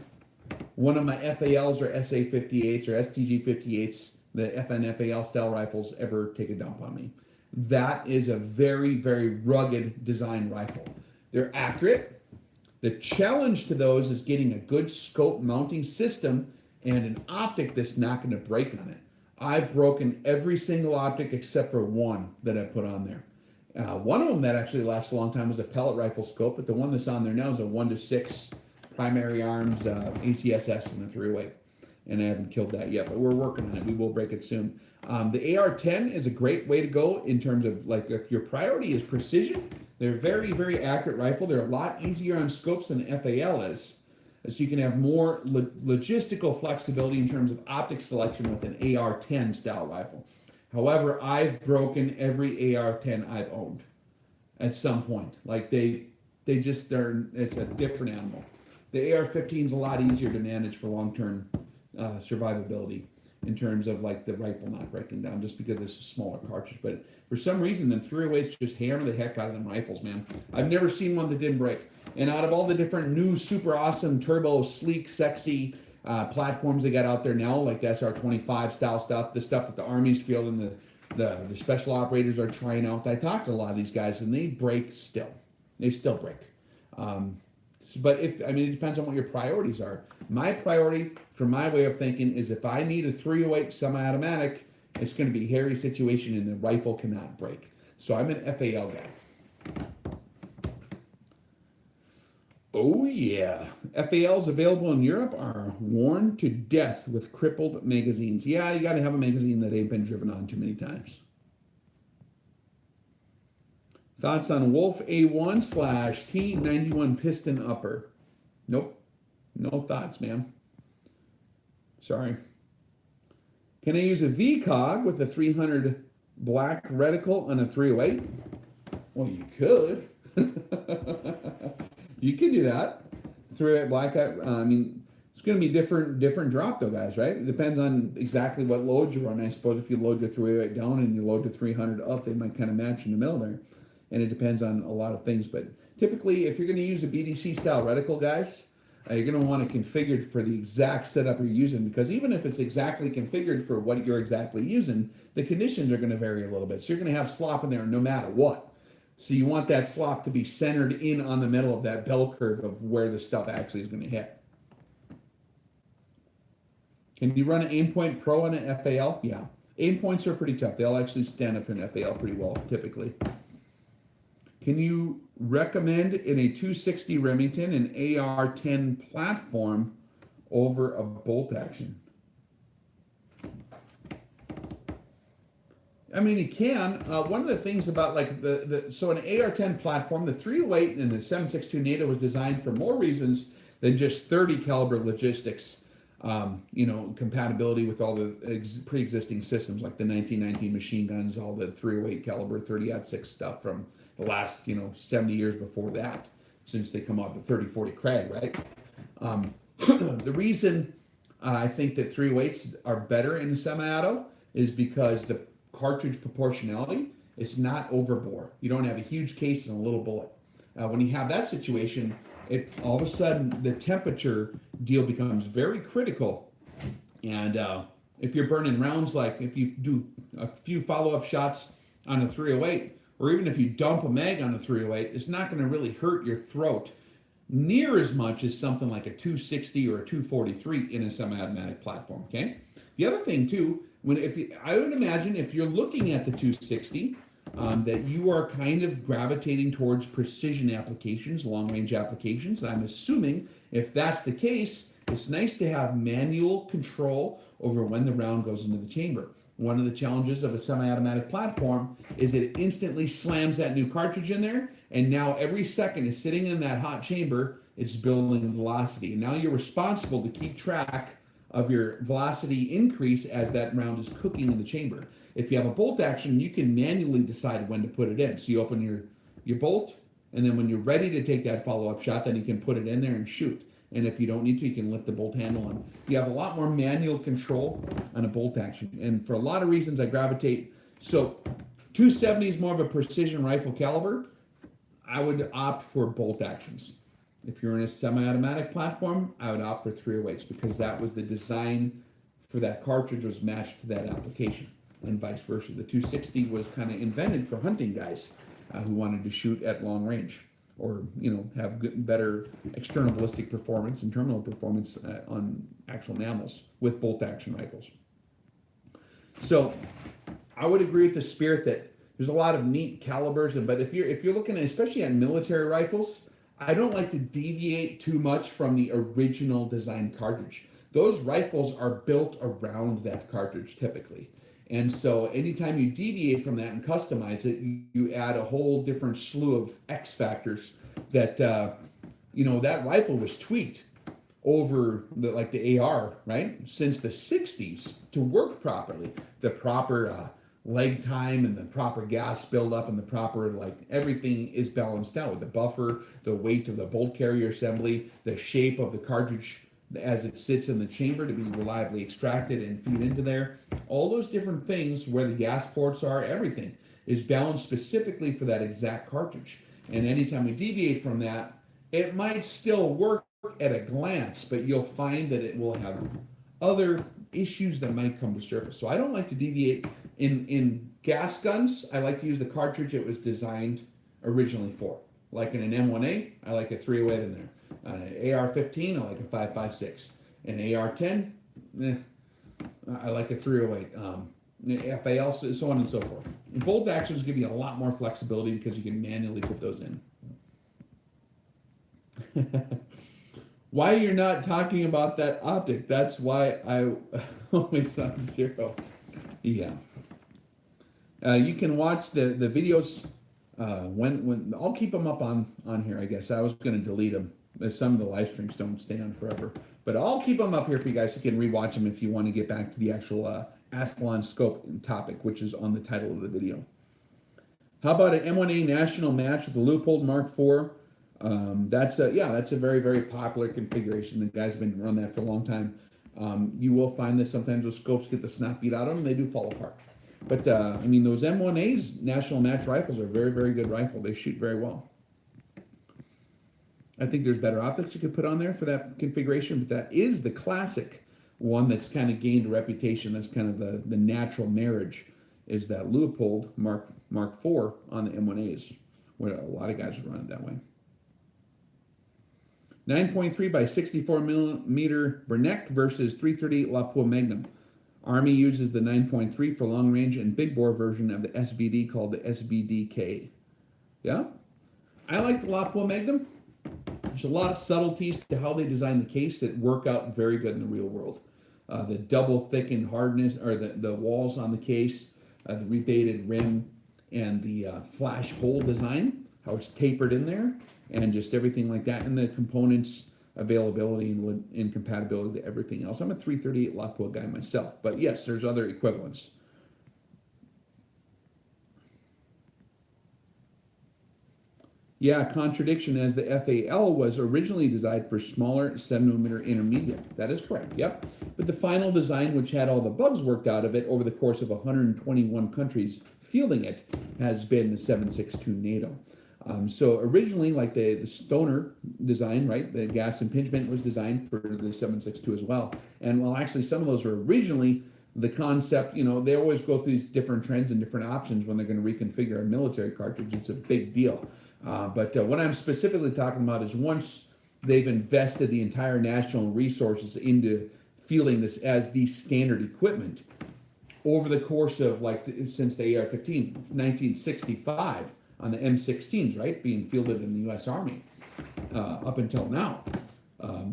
one of my FALs or SA 58s or STG 58s, the FNFAL style rifles, ever take a dump on me. That is a very, very rugged design rifle. They're accurate. The challenge to those is getting a good scope mounting system and an optic that's not going to break on it. I've broken every single optic except for one that I put on there. One of them that actually lasts a long time was a pellet rifle scope, but the one that's on there now is a 1:6 primary arms ACSS in a 308. And I haven't killed that yet, but we're working on it. We will break it soon. The AR-10 is a great way to go in terms of, like, if your priority is precision, they're a very, very accurate rifle. They're a lot easier on scopes than FAL is. So you can have more logistical flexibility in terms of optic selection with an AR-10 style rifle. However, I've broken every AR-10 I've owned at some point. Like, it's a different animal. The AR-15 is a lot easier to manage for long-term survivability in terms of, like, the rifle not breaking down just because it's a smaller cartridge. But for some reason, them 308s just hammer the heck out of them rifles, man. I've never seen one that didn't break. And out of all the different new, super awesome, turbo, sleek, sexy platforms they got out there now, like the SR-25 style stuff, the stuff that the Army's field and the special operators are trying out, I talked to a lot of these guys, and they break still. They still break. But it depends on what your priorities are. My priority, from my way of thinking, is if I need a 308 semi-automatic, it's going to be a hairy situation and the rifle cannot break. So I'm an FAL guy. Oh yeah. FALs available in Europe are worn to death with crippled magazines. Yeah, you got to have a magazine that ain't been driven on too many times. Thoughts on Wolf A1/T91 piston upper? Nope. No thoughts, man. Sorry. Can I use a VCOG with a 300 black reticle on a 308? Well, you could. You can do that. 308 black, it's going to be different drop though, guys, right? It depends on exactly what load you run. I suppose if you load your 308 down and you load your 300 up, they might kind of match in the middle there. and it depends on a lot of things. But typically, if you're going to use a BDC style reticle, guys, you're going to want it configured for the exact setup you're using, because even if it's exactly configured for what you're exactly using, the conditions are going to vary a little bit. So you're going to have slop in there no matter what. So you want that slop to be centered in on the middle of that bell curve of where the stuff actually is going to hit. Can you run an Aimpoint Pro on an FAL? Yeah. Aimpoints are pretty tough. They'll actually stand up in FAL pretty well, typically. Can you recommend in a 260 Remington an AR-10 platform over a bolt action? I mean, you can. One of the things about like so an AR-10 platform, the 308 and the 7.62 NATO was designed for more reasons than just 30 caliber logistics. You know, compatibility with all the pre-existing systems like the 1919 machine guns, all the 308 caliber 30-06 stuff from the last 70 years before that, since they come out the 30-40 Krag, right? The reason I think that 308s are better in semi-auto is because the cartridge proportionality is not overbore. You don't have a huge case and a little bullet. When you have that situation, all of a sudden the temperature deal becomes very critical, and if you're burning rounds, like if you do a few follow-up shots on a 308, or even if you dump a mag on a 308, it's not going to really hurt your throat near as much as something like a 260 or a 243 in a semi-automatic platform. Okay. The other thing too, I would imagine if you're looking at the 260, that you are kind of gravitating towards precision applications, long-range applications. I'm assuming if that's the case, it's nice to have manual control over when the round goes into the chamber. One of the challenges of a semi-automatic platform is it instantly slams that new cartridge in there, and now every second it's sitting in that hot chamber, it's building velocity. And now you're responsible to keep track of your velocity increase as that round is cooking in the chamber. If you have a bolt action, you can manually decide when to put it in. So you open your bolt, and then when you're ready to take that follow-up shot, then you can put it in there and shoot. And if you don't need to, you can lift the bolt handle on. You have a lot more manual control on a bolt action. And for a lot of reasons, I gravitate. So 270 is more of a precision rifle caliber. I would opt for bolt actions. If you're in a semi-automatic platform, I would opt for 308s, because that was the design for that cartridge was matched to that application, and vice versa. The 260 was kind of invented for hunting guys who wanted to shoot at long range, or have better external ballistic performance and terminal performance on actual mammals with bolt action rifles. So I would agree with the spirit that there's a lot of neat calibers, but if you're looking at, especially at military rifles, I don't like to deviate too much from the original design cartridge. Those rifles are built around that cartridge typically. And so anytime you deviate from that and customize it, you add a whole different slew of X factors that, that rifle was tweaked over the AR, right? Since the 60s to work properly. The proper leg time and the proper gas buildup and the proper, everything is balanced out with the buffer, the weight of the bolt carrier assembly, the shape of the cartridge as it sits in the chamber to be reliably extracted and feed into there. All those different things, where the gas ports are, everything is balanced specifically for that exact cartridge. And anytime we deviate from that, it might still work at a glance, but you'll find that it will have other issues that might come to surface. So I don't like to deviate. In gas guns, I like to use the cartridge it was designed originally for. Like in an M1A, I like a 308 in there. An AR-15, I like a 5.56. An AR-10, I like a 308. FAL, so on and so forth. And bolt actions give you a lot more flexibility because you can manually put those in. Why you're not talking about that optic? That's why I always on 0. Yeah. You can watch the videos when I'll keep them up on here. I guess I was going to delete them, as some of the live streams don't stay on forever, but I'll keep them up here for you guys. You can rewatch them if you want to get back to the actual Athlon scope topic, which is on the title of the video. How about an M1A national match with the Leupold Mark IV? That's a very, very popular configuration. The guys have been running that for a long time. You will find that sometimes those scopes get the snap beat out of them, they do fall apart. But I mean, those M1As, National Match rifles, are very, very good rifle. They shoot very well. I think there's better optics you could put on there for that configuration, but that is the classic one that's kind of gained a reputation. That's kind of the natural marriage, is that Leupold Mark IV on the M1As, where a lot of guys would run it that way. 9.3 by 64 millimeter Berneck versus 338 Lapua Magnum. Army uses the 9.3 for long range and big bore version of the SVD called the SVDK. Yeah, I like the Lapua Magnum. There's a lot of subtleties to how they design the case that work out very good in the real world. The double thickened hardness, or the walls on the case, the rebated rim, and the flash hole design, how it's tapered in there, and just everything like that, and the components availability and compatibility to everything else. I'm a 338 Lapua guy myself, but yes, there's other equivalents. Yeah, contradiction, as the FAL was originally designed for smaller 7mm intermediate. That is correct, yep. But the final design, which had all the bugs worked out of it over the course of 121 countries fielding it, has been the 7.62 NATO. So originally, like the Stoner design, right, the gas impingement was designed for the 7.62 as well. And while actually some of those were originally the concept, you know, they always go through these different trends and different options when they're going to reconfigure a military cartridge. It's a big deal. But what I'm specifically talking about is once they've invested the entire national resources into fielding this as the standard equipment over the course of, like, since the AR-15, 1965 on the M16s, right, being fielded in the U.S. Army up until now.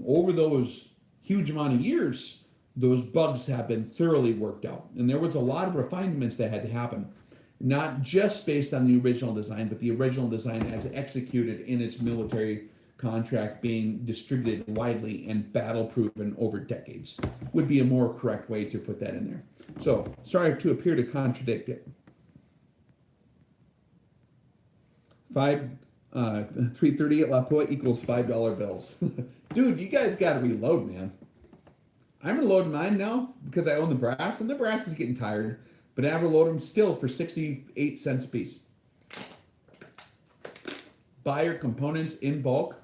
Over those huge amount of years, those bugs have been thoroughly worked out. And there was a lot of refinements that had to happen, not just based on the original design, but the original design as executed in its military contract being distributed widely and battle-proven over decades, would be a more correct way to put that in there. So, sorry to appear to contradict it. 338 Lapua equals $5 bills. Dude, you guys got to reload, man. I'm reloading mine now because I own the brass, and the brass is getting tired. But I reload them still for 68 cents a piece. Buy your components in bulk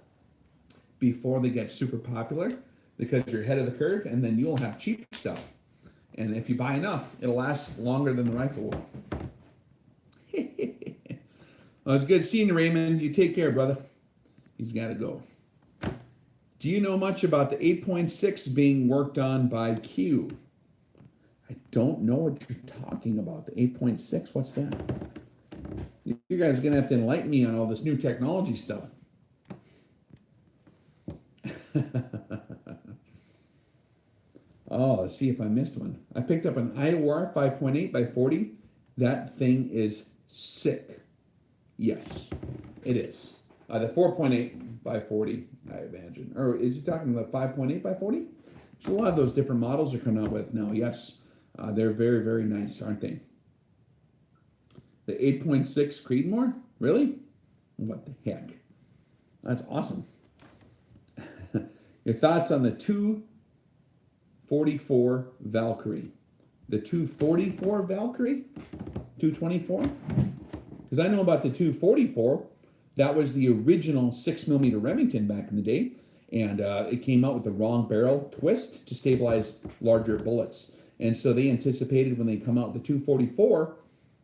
before they get super popular, because you're ahead of the curve, and then you'll have cheap stuff. And if you buy enough, it'll last longer than the rifle will. Well, it's good seeing you, Raymond. You take care, brother. He's got to go. Do you know much about the 8.6 being worked on by Q? I don't know what you're talking about. The 8.6, what's that? You guys are going to have to enlighten me on all this new technology stuff. Oh, let's see if I missed one. I picked up an IOR 5.8 by 40. That thing is sick. Yes, it is. The 4.8 by 40, I imagine. Or is he talking about 5.8 by 40? So a lot of those different models are coming out with now, yes. They're very, very nice, aren't they? The 8.6 Creedmoor? Really? What the heck? That's awesome. Your thoughts on the 244 Valkyrie? The 244 Valkyrie? 224? Because I know about the 244. That was the original 6mm Remington back in the day. And it came out with the wrong barrel twist to stabilize larger bullets. And so they anticipated when they come out the 244,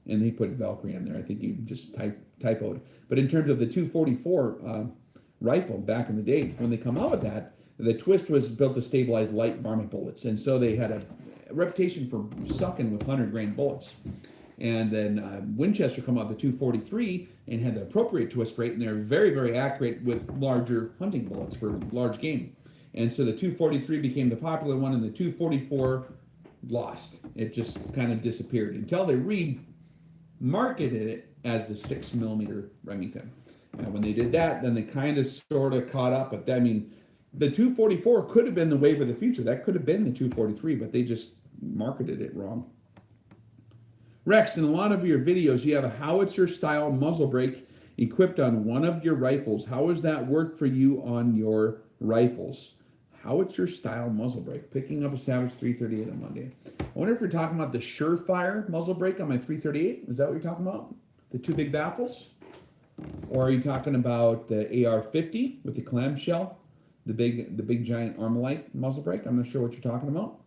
and they put Valkyrie on there. I think you just typoed. But in terms of the 244 rifle back in the day, when they come out with that, the twist was built to stabilize light varmint bullets. And so they had a reputation for sucking with 100-grain bullets. And then Winchester come out the 243 and had the appropriate twist rate, and they're very, very accurate with larger hunting bullets for large game. And so the 243 became the popular one, and the 244 lost. It just kind of disappeared until they remarketed it as the 6mm Remington. And when they did that, then they kind of sort of caught up. But I mean, the 244 could have been the wave of the future. That could have been the 243, but they just marketed it wrong. Rex, in a lot of your videos, you have a howitzer-style muzzle brake equipped on one of your rifles. How does that work for you on your rifles? howitzer style muzzle brake. Picking up a Savage 338 on Monday. I wonder if you're talking about the Surefire muzzle brake on my 338. Is that what you're talking about? The two big baffles? Or are you talking about the AR-50 with the clamshell? The big giant Armalite muzzle brake? I'm not sure what you're talking about.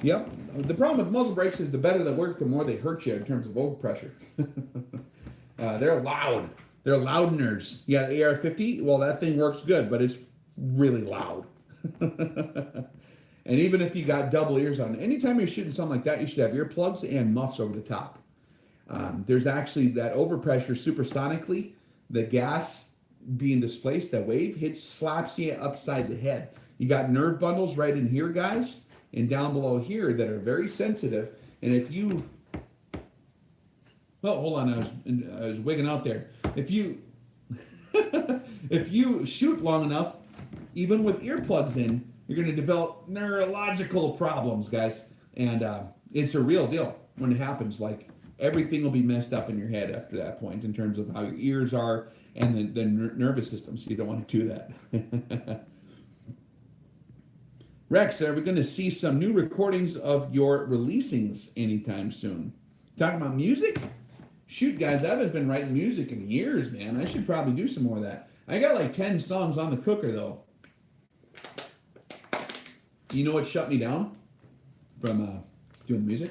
Yep. The problem with muzzle brakes is the better they work, the more they hurt you in terms of overpressure. They're loud. They're loudners. Yeah, the AR-50, well, that thing works good, but it's really loud. And even if you got double ears on, anytime you're shooting something like that, you should have earplugs and muffs over the top. There's actually that overpressure supersonically, the gas being displaced, that wave slaps you upside the head. You got nerve bundles right in here, guys, and down below here that are very sensitive. And if you, well, hold on, I was wigging out there. If you, if you shoot long enough, even with earplugs in, you're going to develop neurological problems, guys. And it's a real deal when it happens. Like, everything will be messed up in your head after that point in terms of how your ears are and the nervous system, so you don't want to do that. Rex, are we going to see some new recordings of your releasings anytime soon? Talking about music? Shoot, guys, I haven't been writing music in years, man. I should probably do some more of that. I got like 10 songs on the cooker, though. You know what shut me down from doing music?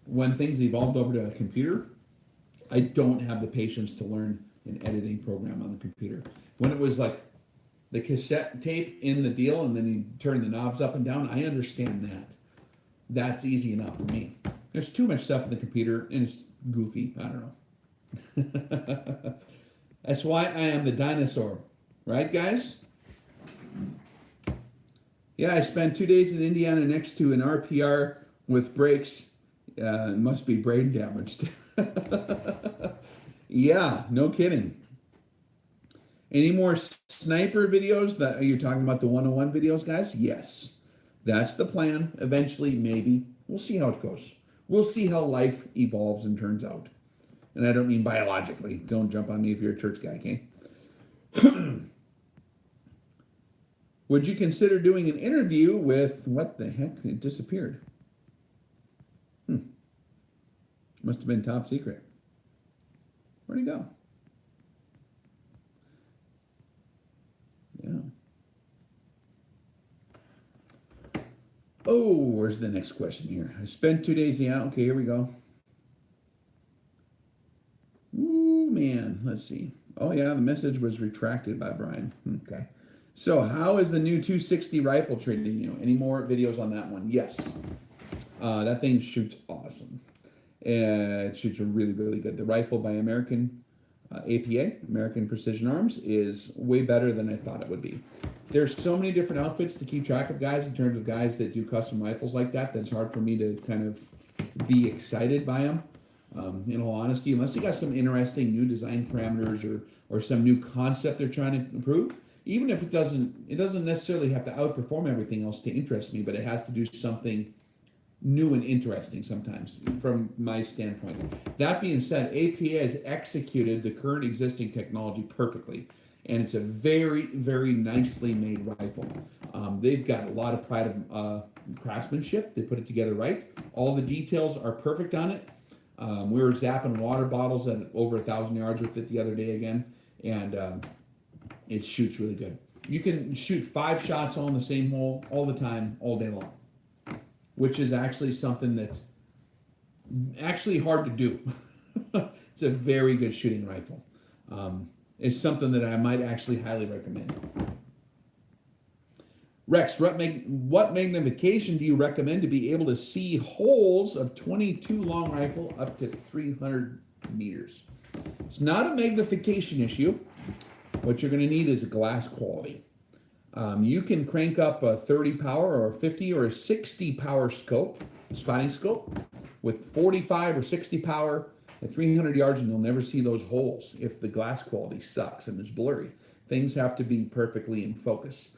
When things evolved over to a computer, I don't have the patience to learn an editing program on the computer. When it was like the cassette tape in the deal and then you turn the knobs up and down, I understand that. That's easy enough for me. There's too much stuff in the computer and it's goofy. I don't know. That's why I am the dinosaur. Right, guys? Yeah, I spent 2 days in Indiana next to an RPR with brakes. It must be brain damaged. Yeah, no kidding. Any more sniper videos? That you're talking about the 101 videos, guys? Yes. That's the plan. Eventually, maybe. We'll see how it goes. We'll see how life evolves and turns out. And I don't mean biologically. Don't jump on me if you're a church guy, okay? Would you consider doing an interview with... What the heck? It disappeared. Must have been top secret. Where'd he go? Yeah. Oh, where's the next question here? I spent 2 days, yeah, okay, here we go. Ooh, man, let's see. Oh, yeah, the message was retracted by Brian. Okay. So, how is the new 260 rifle treating you? Any more videos on that one? Yes. That thing shoots awesome. It shoots really, really good. The rifle by American APA, American Precision Arms, is way better than I thought it would be. There's so many different outfits to keep track of, guys, in terms of guys that do custom rifles like that. That's hard for me to kind of be excited by them. In all honesty, unless you got some interesting new design parameters or some new concept they're trying to improve, even if it doesn't necessarily have to outperform everything else to interest me, but it has to do something new and interesting sometimes from my standpoint. That being said, APA has executed the current existing technology perfectly, and it's a very, very nicely made rifle. They've got a lot of pride of craftsmanship. They put it together right. All the details are perfect on it. We were zapping water bottles at over 1,000 yards with it the other day again, and it shoots really good. You can shoot 5 shots all in the same hole all the time, all day long, which is actually something that's actually hard to do. It's a very good shooting rifle. It's something that I might actually highly recommend. Rex, what magnification do you recommend to be able to see holes of 22 long rifle up to 300 meters? It's not a magnification issue. What you're going to need is a glass quality. You can crank up a 30 power or a 50 or a 60 power scope, spotting scope, with 45 or 60 power at 300 yards, and you'll never see those holes if the glass quality sucks and is blurry. Things have to be perfectly in focus.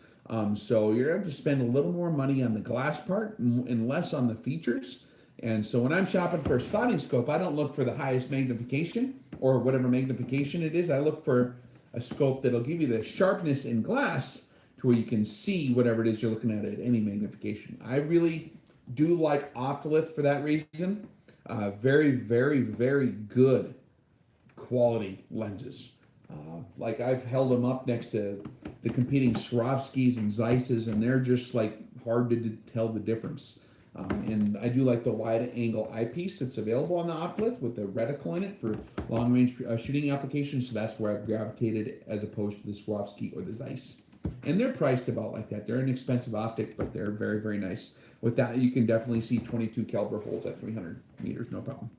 So you're going to have to spend a little more money on the glass part and less on the features. And so when I'm shopping for a spotting scope, I don't look for the highest magnification or whatever magnification it is. I look for a scope that'll give you the sharpness in glass, to where you can see whatever it is you're looking at any magnification. I really do like Optolith for that reason. Very, very, very good quality lenses. Like I've held them up next to the competing Swarovskis and Zeisses, and they're just like hard to tell the difference. And I do like the wide angle eyepiece that's available on the Optolith with the reticle in it for long range shooting applications. So that's where I've gravitated as opposed to the Swarovski or the Zeiss. And they're priced about like that. They're an expensive optic, but they're very, very nice. With that, you can definitely see 22 caliber holes at 300 meters, no problem.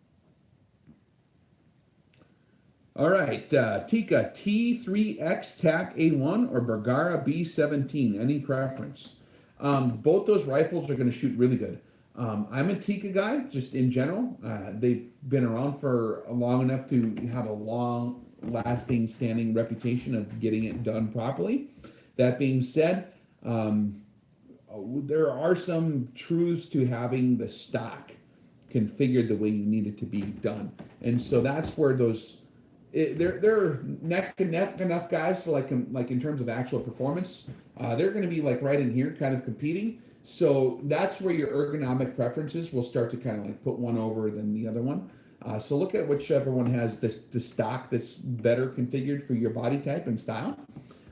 All right, Tika T3X TAC A1 or Bergara B17, any preference? Both those rifles are going to shoot really good. I'm a Tika guy, just in general. They've been around for long enough to have a long-lasting, standing reputation of getting it done properly. That being said, there are some truths to having the stock configured the way you need it to be done, and so that's where those they're neck and neck enough guys. So like in terms of actual performance, they're going to be like right in here, kind of competing. So that's where your ergonomic preferences will start to kind of like put one over than the other one. So look at whichever one has the stock that's better configured for your body type and style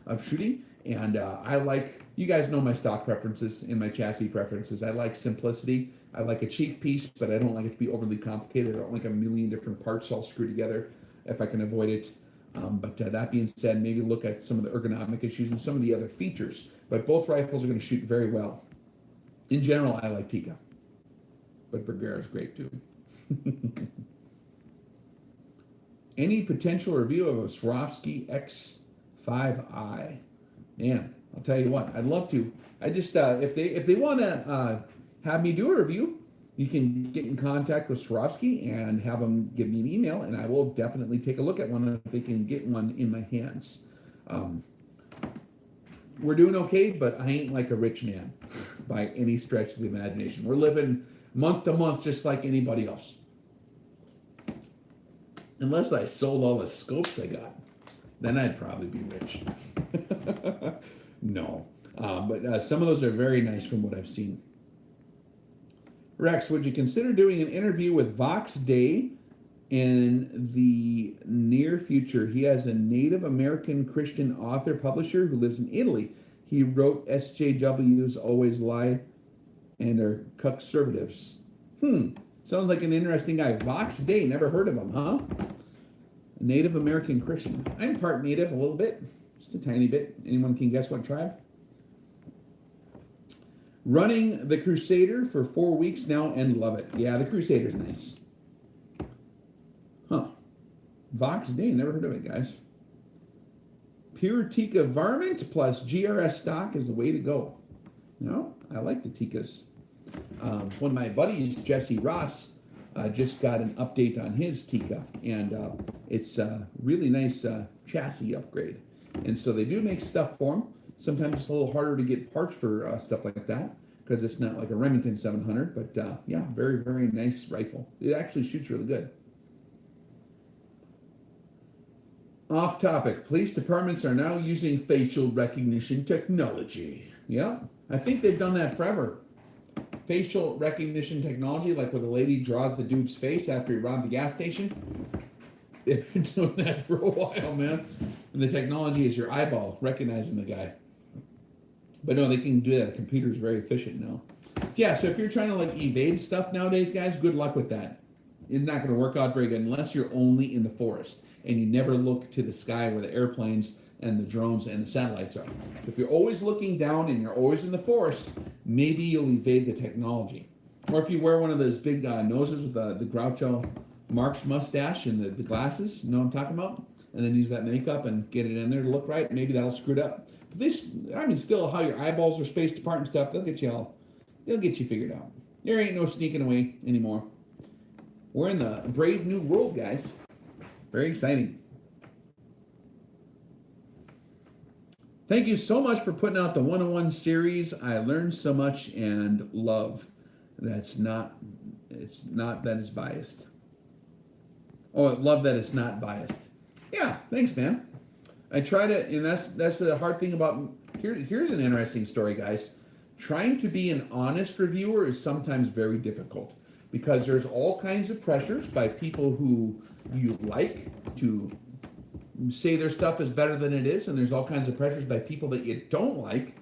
of shooting. And I like, you guys know my stock preferences and my chassis preferences. I like simplicity. I like a cheap piece, but I don't like it to be overly complicated. I don't like a million different parts all screwed together if I can avoid it. But that being said, maybe look at some of the ergonomic issues and some of the other features. But both rifles are going to shoot very well. In general, I like Tika, but Bergara is great too. Any potential review of a Swarovski X5i? Man, I'll tell you what, I'd love to. I just if they want to have me do a review, you can get in contact with Swarovski and have them give me an email, and I will definitely take a look at one if they can get one in my hands. We're doing okay, but I ain't like a rich man by any stretch of the imagination. We're living month to month just like anybody else. Unless I sold all the scopes I got, then I'd probably be rich. No, but some of those are very nice from what I've seen. Rex, would you consider doing an interview with Vox Day in the near future? He has a Native American Christian author publisher who lives in Italy. He wrote SJWs Always Lie and are conservatives. Sounds like an interesting guy. Vox Day, never heard of him, huh? Native American Christian. I'm part Native a little bit, just a tiny bit. Anyone can guess what tribe? Running the Crusader for 4 weeks now and love it. Yeah, the Crusader's nice. Huh. Vox Day, never heard of it, guys. Pure Tika varmint plus GRS stock is the way to go. No, I like the Tikas. One of my buddies, Jesse Ross, just got an update on his Tika, and it's a really nice chassis upgrade. And so they do make stuff for them. Sometimes it's a little harder to get parts for stuff like that because it's not like a Remington 700, but yeah, very, very nice rifle. It actually shoots really good. Off topic, police departments are now using facial recognition technology. Yeah, I think they've done that forever. Facial recognition technology, like where the lady draws the dude's face after he robbed the gas station. They've been doing that for a while, man. And the technology is your eyeball recognizing the guy. But no, they can do that. The computer's very efficient now. Yeah, so if you're trying to like evade stuff nowadays, guys, good luck with that. It's not going to work out very good unless you're only in the forest and you never look to the sky where the airplanes and the drones and the satellites are. So if you're always looking down and you're always in the forest, maybe you'll evade the technology. Or if you wear one of those big noses with the Groucho Marx mustache and the glasses, you know what I'm talking about? And then use that makeup and get it in there to look right, maybe that'll screw it up. But this, I mean, still how your eyeballs are spaced apart and stuff, they'll get you figured out. There ain't no sneaking away anymore. We're in the brave new world, guys. Very exciting. Thank you so much for putting out the 101 series. I learned so much and love. It's not that it's biased. Oh, I love that it's not biased. Yeah, thanks, man. I try to, and that's the hard thing about Here's an interesting story, guys. Trying to be an honest reviewer is sometimes very difficult because there's all kinds of pressures by people who you like to say their stuff is better than it is, and there's all kinds of pressures by people that you don't like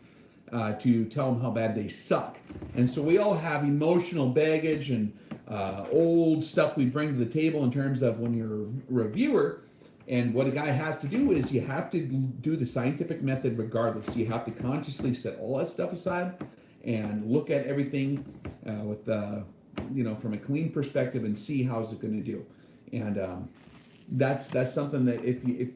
to tell them how bad they suck. And so we all have emotional baggage and old stuff we bring to the table in terms of when you're a reviewer. And what a guy has to do is you have to do the scientific method regardless. You have to consciously set all that stuff aside and look at everything with from a clean perspective and see how's it going to do. And that's something that if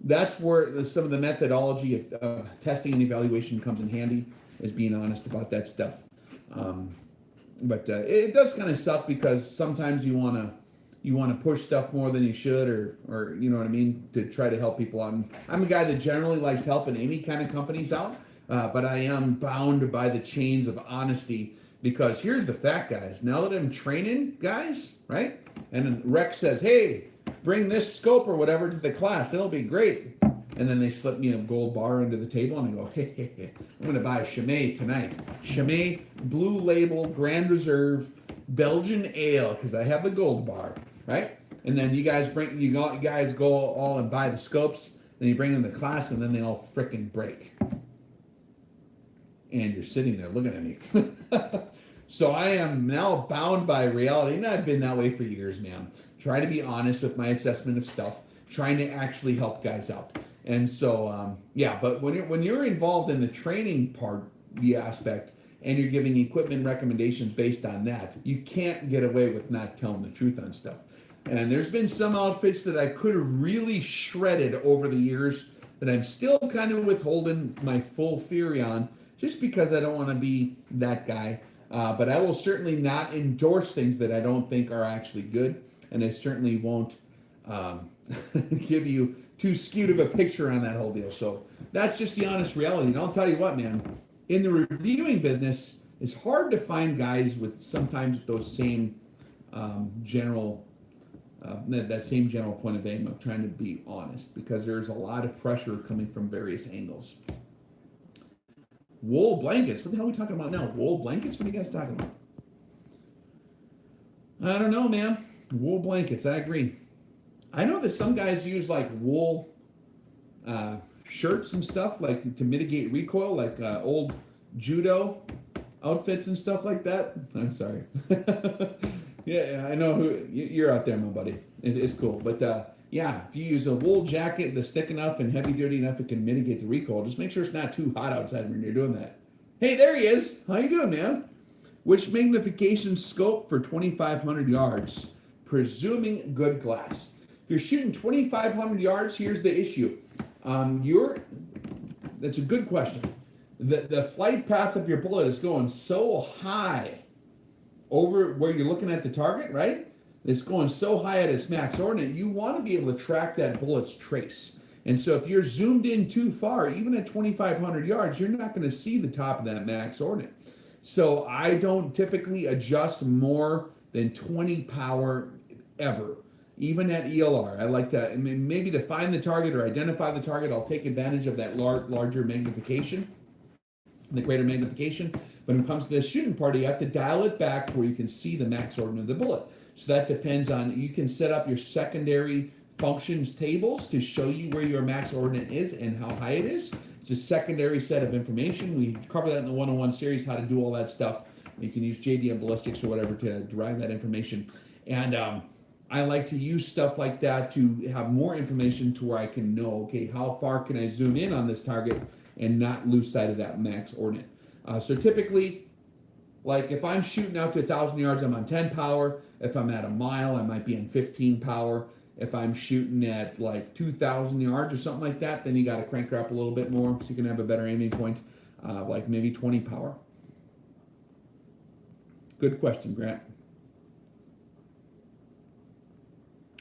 that's where some of the methodology of testing and evaluation comes in handy, is being honest about that stuff. But it does kind of suck because sometimes you want to push stuff more than you should, or you know what I mean, to try to help people out. And I'm a guy that generally likes helping any kind of companies out, but I am bound by the chains of honesty, because here's the fact, guys. Now that I'm training guys, right, and then Rex says, hey, bring this scope or whatever to the class, it'll be great. And then they slip me a gold bar under the table, and I go, hey, I'm going to buy a Chimay tonight. Chimay Blue Label Grand Reserve Belgian Ale, because I have the gold bar, right? And then you guys go all and buy the scopes, then you bring them to class, and then they all frickin' break. And you're sitting there looking at me. So I am now bound by reality, and I've been that way for years, man. Try to be honest with my assessment of stuff, trying to actually help guys out. And so, but when you're involved in the training part, the aspect, and you're giving equipment recommendations based on that, you can't get away with not telling the truth on stuff. And there's been some outfits that I could have really shredded over the years that I'm still kind of withholding my full theory on, just because I don't want to be that guy. But I will certainly not endorse things that I don't think are actually good, and I certainly won't give you too skewed of a picture on that whole deal. So that's just the honest reality. And I'll tell you what, man, in the reviewing business, it's hard to find guys with sometimes those same general point of aim of trying to be honest, because there's a lot of pressure coming from various angles. Wool blankets. What the hell are we talking about now? Wool blankets? What are you guys talking about? I don't know, man. Wool blankets. I agree. I know that some guys use like wool shirts and stuff, like to mitigate recoil, like old judo outfits and stuff like that. I'm sorry. Yeah, I know who you're out there, my buddy. It's cool, but if you use a wool jacket that's thick enough and heavy duty enough, it can mitigate the recoil. Just make sure it's not too hot outside when you're doing that. Hey, there he is. How you doing, man? Which magnification scope for 2,500 yards? Presuming good glass. If you're shooting 2,500 yards, here's the issue. That's a good question. The flight path of your bullet is going so high over where you're looking at the target, right? It's going so high at its max ordinate, you want to be able to track that bullet's trace. And so if you're zoomed in too far, even at 2,500 yards, you're not going to see the top of that max ordinate. So I don't typically adjust more than 20 power ever. Even at ELR, I like to, maybe to find the target or identify the target, I'll take advantage of that larger magnification, the greater magnification. But when it comes to the shooting part, you have to dial it back where you can see the max ordinate of the bullet. So that depends on, you can set up your secondary functions tables to show you where your max ordinate is and how high it is. It's a secondary set of information. We cover that in the 101 series, how to do all that stuff. You can use JDM ballistics or whatever to derive that information. And I like to use stuff like that to have more information to where I can know, okay, how far can I zoom in on this target and not lose sight of that max ordinate. So typically, like if I'm shooting out to 1,000 yards, I'm on 10 power. If I'm at a mile, I might be on 15 power. If I'm shooting at like 2,000 yards or something like that, then you got to crank her up a little bit more so you can have a better aiming point, like maybe 20 power. Good question, Grant.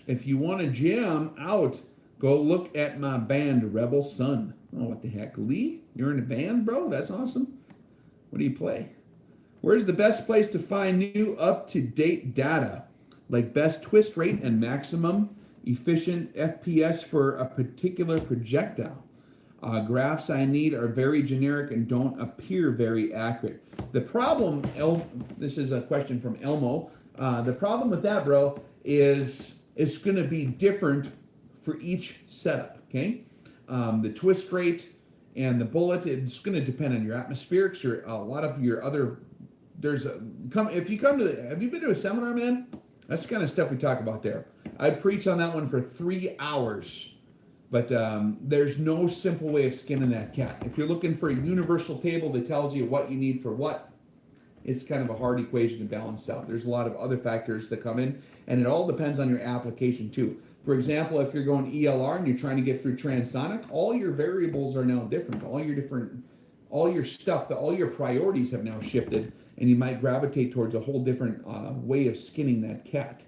If you want to jam out, go look at my band, Rebel Sun. Oh, what the heck, Lee? You're in a band, bro? That's awesome. What do you play? Where's the best place to find new up-to-date data, like best twist rate and maximum efficient FPS for a particular projectile? Graphs I need are very generic and don't appear very accurate. The problem, this is a question from Elmo. The problem with that, bro, is it's going to be different for each setup, okay? The twist rate and the bullet, it's going to depend on your atmospherics or a lot of your other, have you been to a seminar, man? That's the kind of stuff we talk about there. I preach on that one for 3 hours. But there's no simple way of skinning that cat. If you're looking for a universal table that tells you what you need for what, it's kind of a hard equation to balance out. There's a lot of other factors that come in, and it all depends on your application too. For example, if you're going ELR and you're trying to get through transonic, all your variables are now different. All your stuff, all your priorities have now shifted, and you might gravitate towards a whole different way of skinning that cat.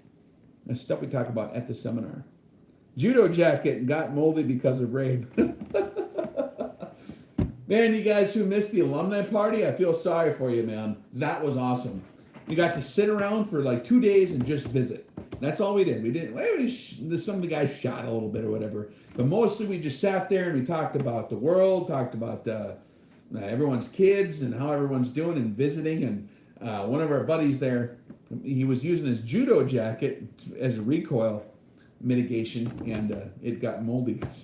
That's stuff we talk about at the seminar. Judo jacket got molded because of rain. Man, you guys who missed the alumni party, I feel sorry for you, man. That was awesome. We got to sit around for like 2 days and just visit. That's all we did. We didn't. Some of the guys shot a little bit or whatever, but mostly we just sat there and we talked about the world, talked about everyone's kids and how everyone's doing and visiting. And one of our buddies there, he was using his judo jacket as a recoil mitigation, and it got moldy because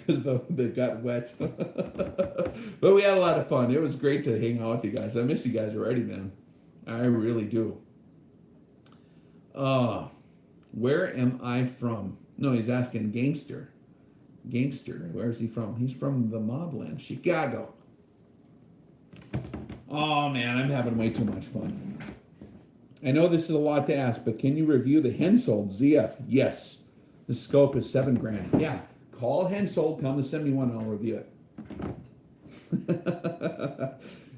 it got wet. But we had a lot of fun. It was great to hang out with you guys. I miss you guys already, man. I really do. Where am I from? No, he's asking Gangster. Where is he from? He's from the Mobland, Chicago. Oh man, I'm having way too much fun. I know this is a lot to ask, but can you review the Hensoldt ZF? Yes. The scope is $7,000. Yeah. Call Hensoldt, tell them to send me one and I'll review it.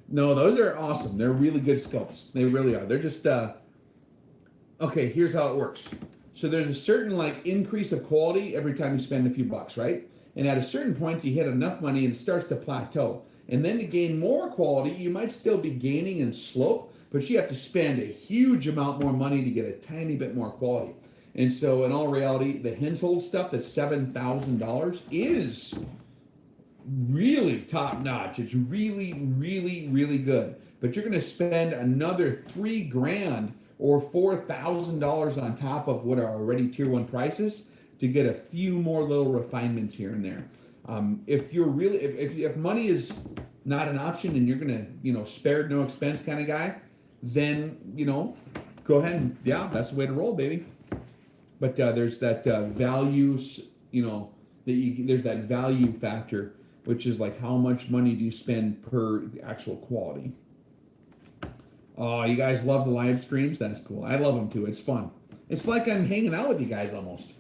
No, those are awesome. They're really good scopes. They really are. They're just, okay, here's how it works. So there's a certain increase of quality every time you spend a few bucks, right? And at a certain point, you hit enough money and it starts to plateau. And then to gain more quality, you might still be gaining in slope, but you have to spend a huge amount more money to get a tiny bit more quality. And so in all reality, the Hensoldt stuff that's $7,000 is really top notch. It's really, really, really good. But you're going to spend another $3,000 or $4,000 on top of what are already tier 1 prices to get a few more little refinements here and there. If money is not an option and you're going to, spared no expense kind of guy, then, go ahead and, yeah, that's the way to roll, baby. But there's that value, there's that value factor, which is like how much money do you spend per actual quality. Oh, you guys love the live streams? That's cool. I love them too. It's fun. It's like I'm hanging out with you guys almost.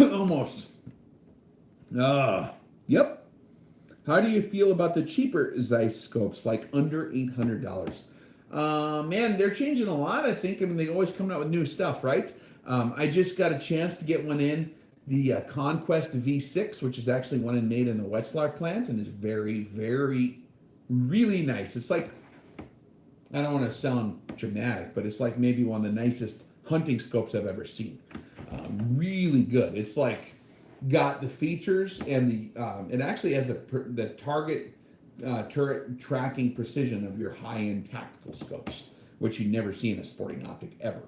Almost. Yep. How do you feel about the cheaper Zeiss scopes, like under $800? Man, they're changing a lot, I think. I mean, they're always coming out with new stuff, right? I just got a chance to get one in, the Conquest V6, which is actually one made in the Wetzlar plant, and is very, very, really nice. It's like, I don't want to sound dramatic, but it's like maybe one of the nicest hunting scopes I've ever seen. Really good. It's like got the features and it actually has the target turret tracking precision of your high-end tactical scopes, which you never see in a sporting optic ever.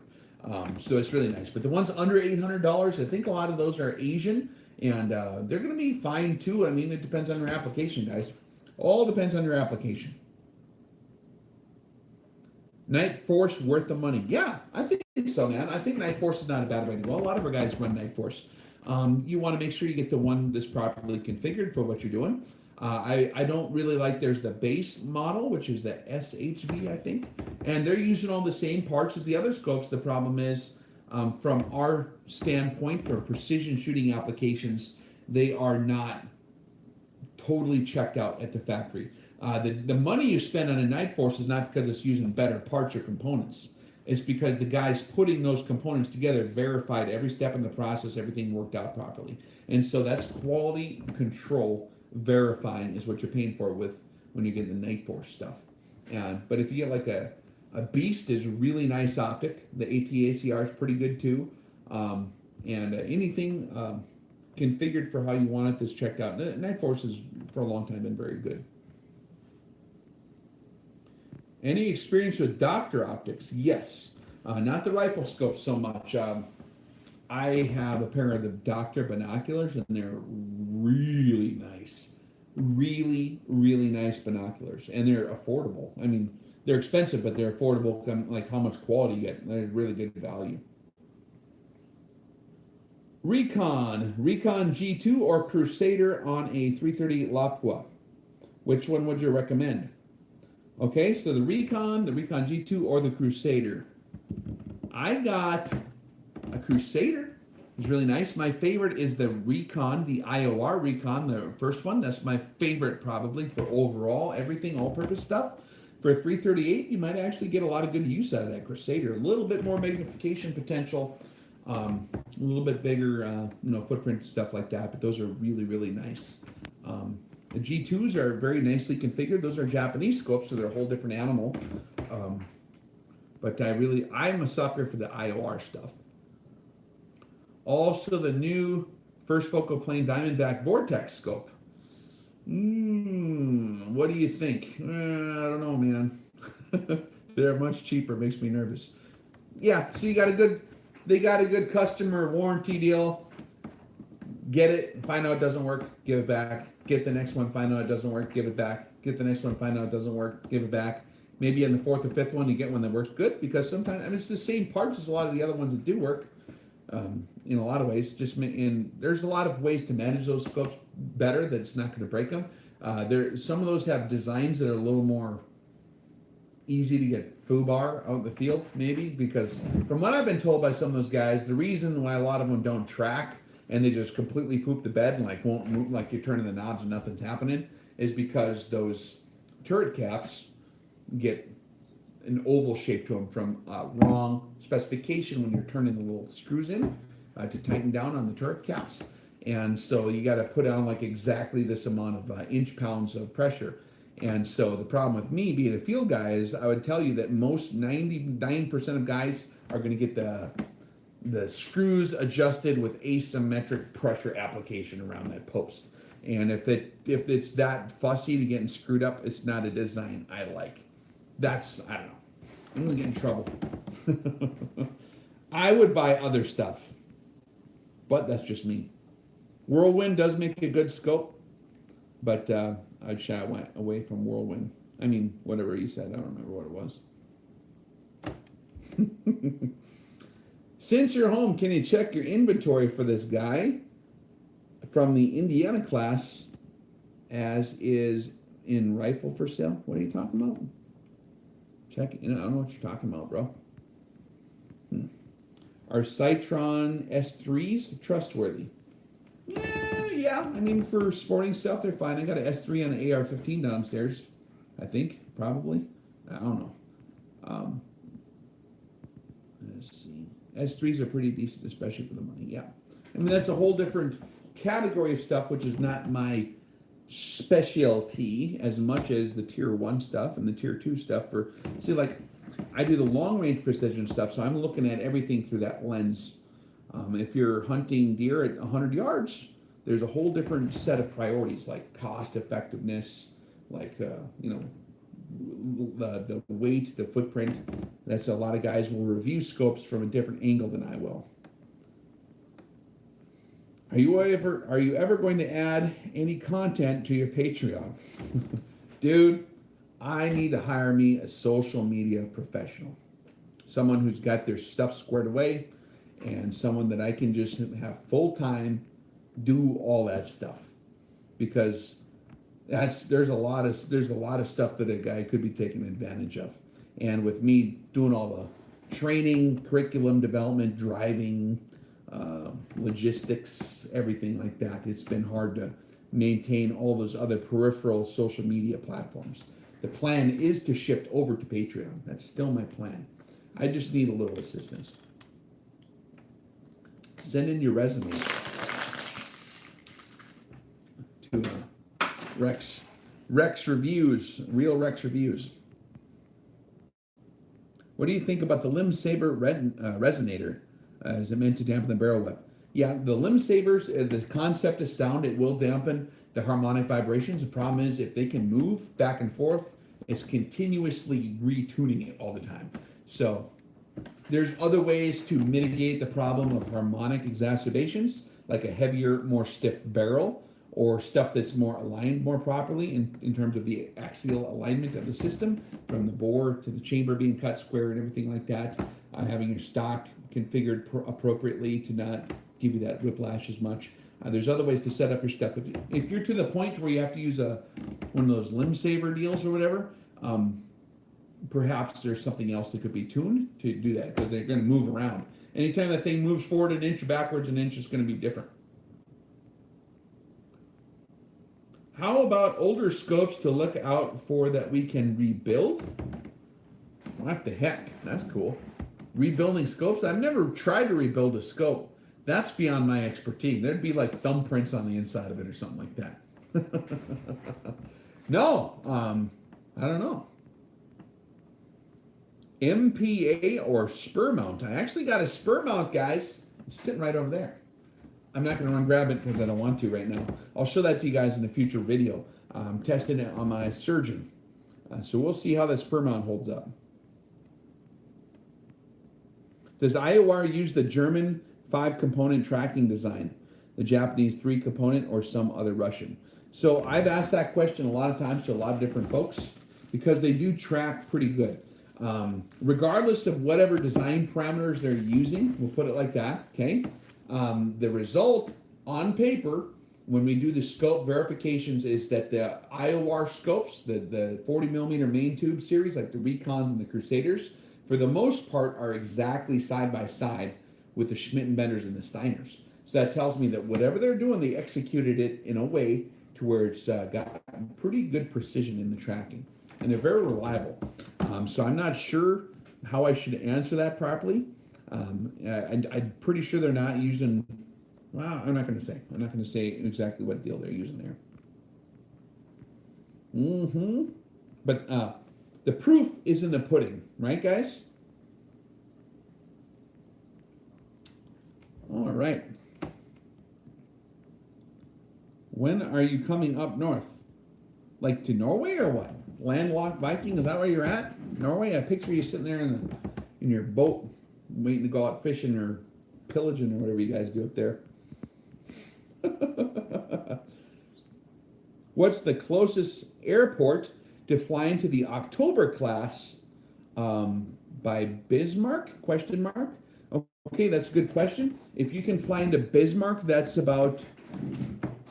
So it's really nice. But the ones under $800, I think a lot of those are Asian, and they're going to be fine too. I mean, it depends on your application, guys. All depends on your application. Nightforce worth the money? Yeah, I think so, man. I think Nightforce is not a bad way to go. A lot of our guys run Nightforce. You want to make sure you get the one that's properly configured for what you're doing. I don't really like, there's the base model, which is the SHV, I think. And they're using all the same parts as the other scopes. The problem is, from our standpoint, for precision shooting applications, they are not totally checked out at the factory. The money you spend on a Nightforce is not because it's using better parts or components. It's because the guys putting those components together verified every step in the process, everything worked out properly. And so that's quality control verifying is what you're paying for with when you get the Nightforce stuff. But if you get like a Beast is a really nice optic. The AT-ACR is pretty good too. Anything configured for how you want it, this checked out. Nightforce has for a long time been very good. Any experience with Doctor optics? Yes. Not the rifle scope so much. I have a pair of the Doctor binoculars, and they're really nice. Really, really nice binoculars. And they're affordable. I mean, they're expensive, but they're affordable, like how much quality you get. They're really good value. Recon G2 or Crusader on a 330 Lapua. Which one would you recommend? Okay, so the Recon G2 or the Crusader. I got a Crusader. It's really nice. My favorite is the Recon, the IOR Recon, the first one. That's my favorite probably for overall, everything, all-purpose stuff. For a 338, you might actually get a lot of good use out of that Crusader. A little bit more magnification potential, a little bit bigger, footprint, stuff like that. But those are really, really nice. The G2s are very nicely configured. Those are Japanese scopes, so they're a whole different animal. But I'm a sucker for the IOR stuff. Also, the new first focal plane Diamondback Vortex scope. What do you think? I don't know, man. They're much cheaper. Makes me nervous. Yeah, so they got a good customer warranty deal. Get it, find out it doesn't work, give it back. Get the next one, find out it doesn't work, give it back. Get the next one, find out it doesn't work, give it back. Maybe in the fourth or fifth one, you get one that works good, because sometimes, it's the same parts as a lot of the other ones that do work. In a lot of ways, there's a lot of ways to manage those scopes better that's not going to break them. Some of those have designs that are a little more easy to get FUBAR out in the field, maybe, because from what I've been told by some of those guys, the reason why a lot of them don't track and they just completely poop the bed and won't move, like you're turning the knobs and nothing's happening, is because those turret caps get an oval shape to them from wrong specification when you're turning the little screws in to tighten down on the turret caps. And so you got to put on exactly this amount of inch-pounds of pressure. And so the problem with me being a field guy is I would tell you that most 99% of guys are going to get the screws adjusted with asymmetric pressure application around that post. And if it's that fussy to getting screwed up, it's not a design I like. I don't know. I'm going to get in trouble. I would buy other stuff, but that's just me. Whirlwind does make a good scope, but I'd shy away from Whirlwind. I mean, whatever he said, I don't remember what it was. Since you're home, can you check your inventory for this guy from the Indiana class, as is in rifle for sale? What are you talking about? Check it. I don't know what you're talking about, bro. Are Citron S3s trustworthy? Yeah. I mean, for sporting stuff, they're fine. I got an S3 on an AR-15 downstairs. I think, probably. I don't know. Let's see. S3s are pretty decent, especially for the money. Yeah. I mean, that's a whole different category of stuff, which is not my specialty as much as the tier 1 stuff and the tier 2 stuff. I do the long range precision stuff, so I'm looking at everything through that lens. If you're hunting deer at 100 yards, there's a whole different set of priorities, like cost effectiveness, the weight, the footprint. That's a lot of guys will review scopes from a different angle than I will. Are you ever going to add any content to your Patreon? Dude, I need to hire me a social media professional. Someone who's got their stuff squared away, and someone that I can just have full-time do all that stuff. Because there's a lot of stuff that a guy could be taking advantage of. And with me doing all the training, curriculum development, driving, logistics, everything like that, it's been hard to maintain all those other peripheral social media platforms. The plan is to shift over to Patreon. That's still my plan. I just need a little assistance. Send in your resume to Rex Reviews, Real Rex Reviews. What do you think about the Limb Saber resonator? Is it meant to dampen the barrel whip? Yeah, the limb savers, the concept is sound. It will dampen the harmonic vibrations. The problem is if they can move back and forth, it's continuously retuning it all the time. So there's other ways to mitigate the problem of harmonic exacerbations, like a heavier, more stiff barrel, or stuff that's more aligned more properly in terms of the axial alignment of the system, from the bore to the chamber being cut square and everything like that. Having your stock configured appropriately to not give you that whiplash as much. There's other ways to set up your stuff. If you're to the point where you have to use one of those limb saver deals or whatever, perhaps there's something else that could be tuned to do that, because they're going to move around. Anytime that thing moves forward an inch or backwards an inch, it's going to be different. How about older scopes to look out for that we can rebuild? What the heck? That's cool. Rebuilding scopes? I've never tried to rebuild a scope. That's beyond my expertise. There'd be like thumbprints on the inside of it or something like that. No, I don't know. MPA or spur mount. I actually got a spur mount, guys. It's sitting right over there. I'm not going to run grab it because I don't want to right now. I'll show that to you guys in a future video. I'm testing it on my Surgeon. So we'll see how that spur mount holds up. Does IOR use the German 5-component tracking design, the Japanese 3-component, or some other Russian? So I've asked that question a lot of times to a lot of different folks, because they do track pretty good. Regardless of whatever design parameters they're using, we'll put it like that, okay? The result on paper, when we do the scope verifications, is that the IOR scopes, the 40mm main tube series, like the Recons and the Crusaders, for the most part are exactly side by side with the Schmidt and Benders and the Steiners. So that tells me that whatever they're doing, they executed it in a way to where it's got pretty good precision in the tracking. And they're very reliable. So I'm not sure how I should answer that properly. I'm pretty sure they're not using, well, I'm not going to say. I'm not going to say exactly what deal they're using there. But the proof is in the pudding, right, guys? All right. When are you coming up north? Like to Norway or what? Landlocked Viking, is that where you're at? Norway? I picture you sitting there in your boat waiting to go out fishing or pillaging or whatever you guys do up there. What's the closest airport to fly into the October class by Bismarck? Question mark. Okay, that's a good question. If you can fly into Bismarck, that's about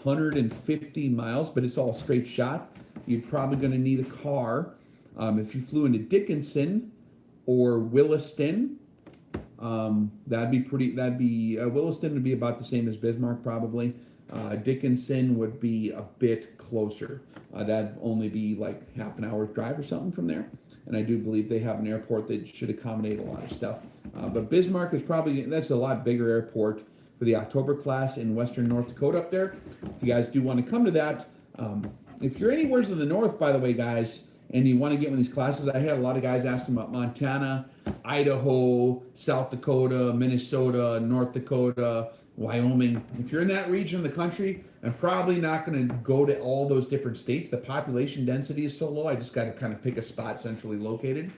150 miles, but it's all straight shot. You're probably going to need a car. If you flew into Dickinson or Williston, Williston would be about the same as Bismarck probably. Dickinson would be a bit closer. That'd only be like half an hour's drive or something from there. And I do believe they have an airport that should accommodate a lot of stuff. But Bismarck is that's a lot bigger airport for the October class in western North Dakota up there. If you guys do want to come to that, if you're anywhere in the north, by the way, guys, and you want to get one of these classes, I had a lot of guys asking about Montana, Idaho, South Dakota, Minnesota, North Dakota, Wyoming. If you're in that region of the country, I'm probably not going to go to all those different states. The population density is so low, I just got to kind of pick a spot centrally located.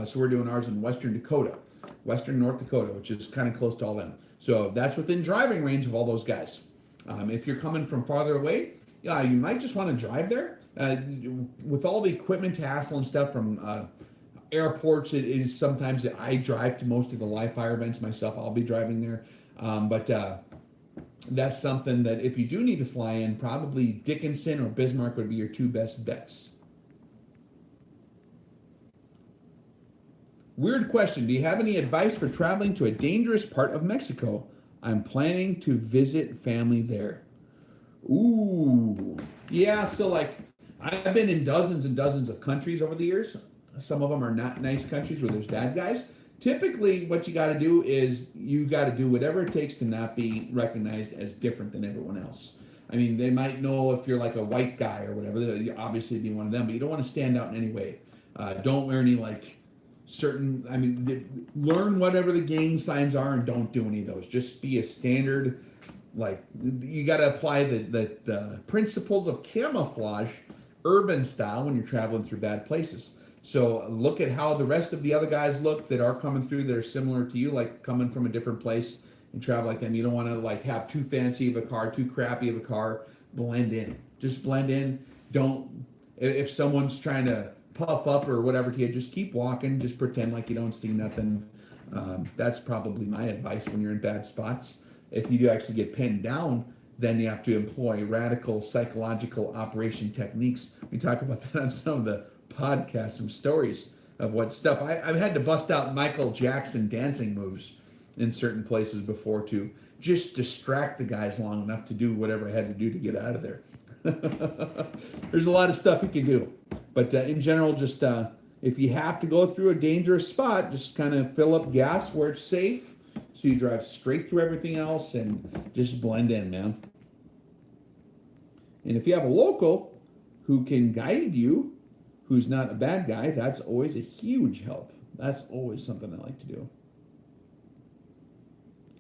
So we're doing ours in western Dakota, western North Dakota, which is kind of close to all them. So that's within driving range of all those guys. If you're coming from farther away, yeah, you might just want to drive there. With all the equipment hassle and stuff from airports, it is sometimes that I drive to most of the live fire events myself. I'll be driving there. But that's something that if you do need to fly in, probably Dickinson or Bismarck would be your two best bets. Weird question. Do you have any advice for traveling to a dangerous part of Mexico? I'm planning to visit family there. Ooh. Yeah, so like I've been in dozens and dozens of countries over the years. Some of them are not nice countries where there's bad guys. Typically, what you got to do is you got to do whatever it takes to not be recognized as different than everyone else. I mean, they might know if you're like a white guy or whatever. You obviously be one of them, but you don't want to stand out in any way. Don't wear any like certain, I mean, learn whatever the gang signs are and don't do any of those. Just be a standard, like, you got to apply the principles of camouflage, urban style, when you're traveling through bad places. So look at how the rest of the other guys look that are coming through that are similar to you, like coming from a different place and travel like them. You don't want to like have too fancy of a car, too crappy of a car. Blend in. Just blend in. Don't, if someone's trying to puff up or whatever to you, just keep walking. Just pretend like you don't see nothing. That's probably my advice when you're in bad spots. If you do actually get pinned down, then you have to employ radical psychological operation techniques. We talk about that on some of the podcasts, some stories of what stuff. I've had to bust out Michael Jackson dancing moves in certain places before to just distract the guys long enough to do whatever I had to do to get out of there. There's a lot of stuff you can do. But in general, just if you have to go through a dangerous spot, just kind of fill up gas where it's safe. So you drive straight through everything else and just blend in, man. And if you have a local who can guide you, who's not a bad guy, that's always a huge help. That's always something I like to do.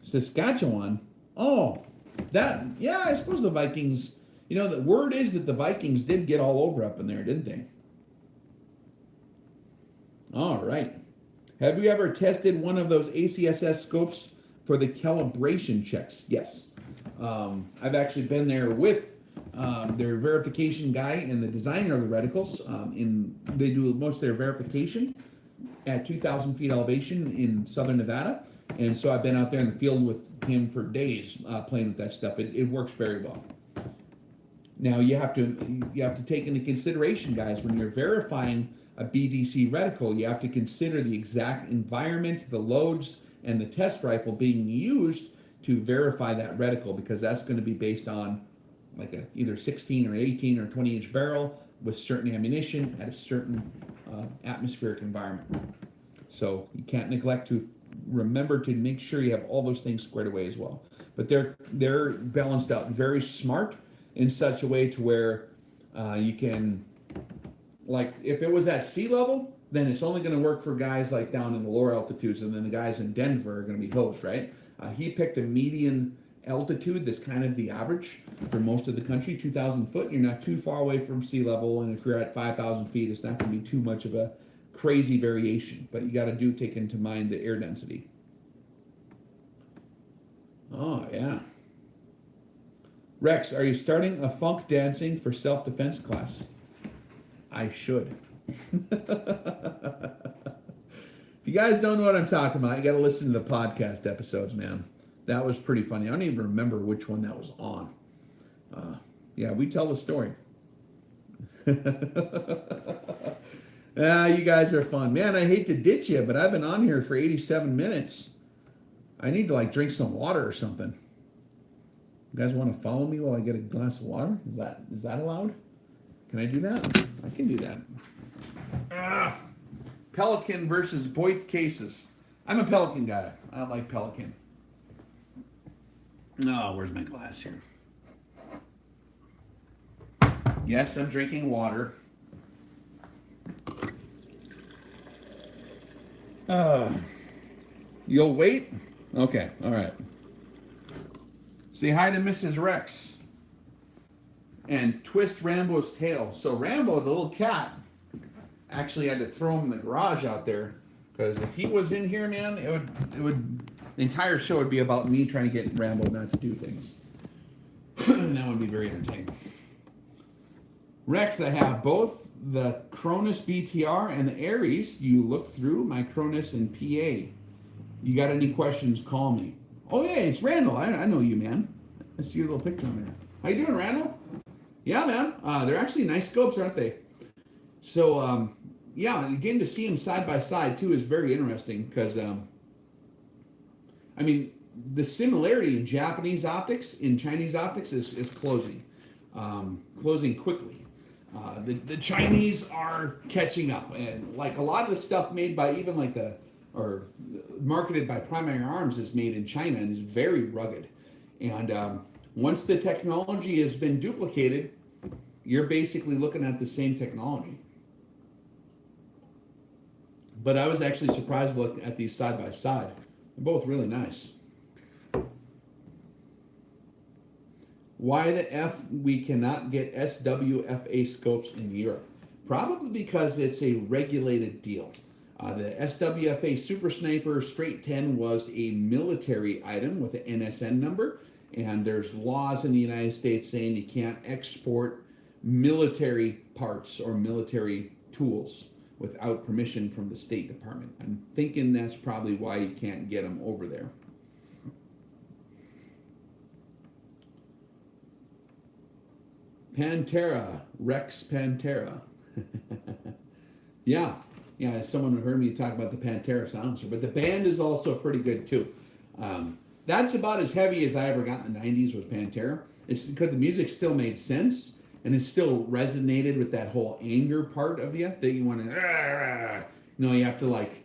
Saskatchewan. Oh, that, yeah, I suppose the Vikings, you know, the word is that the Vikings did get all over up in there, didn't they? All right. Have you ever tested one of those ACSS scopes for the calibration checks? Yes. I've actually been there with their verification guy and the designer of the reticles. They do most of their verification at 2,000 feet elevation in southern Nevada. And so I've been out there in the field with him for days playing with that stuff. It works very well. Now you have to take into consideration, guys, when you're verifying a BDC reticle, you have to consider the exact environment, the loads, and the test rifle being used to verify that reticle, because that's going to be based on like a either 16 or 18 or 20-inch barrel with certain ammunition at a certain atmospheric environment. So you can't neglect to remember to make sure you have all those things squared away as well. But they're balanced out very smart in such a way to where you can, like, if it was at sea level, then it's only going to work for guys like down in the lower altitudes, and then the guys in Denver are going to be hosed, right? He picked a median altitude that's kind of the average for most of the country, 2,000 foot. You're not too far away from sea level, and if you're at 5,000 feet, it's not going to be too much of a crazy variation, but you got to take into mind the air density. Oh, yeah. Rex, are you starting a funk dancing for self-defense class? I should. If you guys don't know what I'm talking about, you got to listen to the podcast episodes, man. That was pretty funny. I don't even remember which one that was on. Yeah, we tell the story. You guys are fun. Man, I hate to ditch you, but I've been on here for 87 minutes. I need to, like, drink some water or something. You guys want to follow me while I get a glass of water? Is that allowed? Can I do that? I can do that. Pelican versus Voight cases. I'm a Pelican guy. I don't like Pelican. Oh, where's my glass here? Yes, I'm drinking water. You'll wait? Okay, all right. Say hi to Mrs. Rex. And twist Rambo's tail. So Rambo, the little cat, actually had to throw him in the garage out there, because if he was in here, man, it would the entire show would be about me trying to get Rambo not to do things. And that would be very entertaining. Rex, I have both the Cronus BTR and the Aries. You look through my Cronus and PA. You got any questions, call me. Oh, yeah, it's Randall. I know you, man. I see your little picture on there. How you doing, Randall? Yeah, man. They're actually nice scopes, aren't they? So, yeah, getting to see them side by side, too, is very interesting because, I mean, the similarity in Japanese optics, in Chinese optics, is closing quickly. The Chinese are catching up, and like a lot of the stuff made by even like or marketed by Primary Arms is made in China and is very rugged. And once the technology has been duplicated, you're basically looking at the same technology. But I was actually surprised to look at these side by side. They're both really nice. Why the F we cannot get SWFA scopes in Europe? Probably because it's a regulated deal. The SWFA Super Sniper Straight 10 was a military item with an NSN number, and there's laws in the United States saying you can't export military parts or military tools without permission from the State Department. I'm thinking that's probably why you can't get them over there. Pantera, Rex Pantera. Yeah, someone heard me talk about the Pantera silencer, but the band is also pretty good too. That's about as heavy as I ever got in the 90s was Pantera. It's because the music still made sense and it still resonated with that whole anger part of you that you want to, you have to like,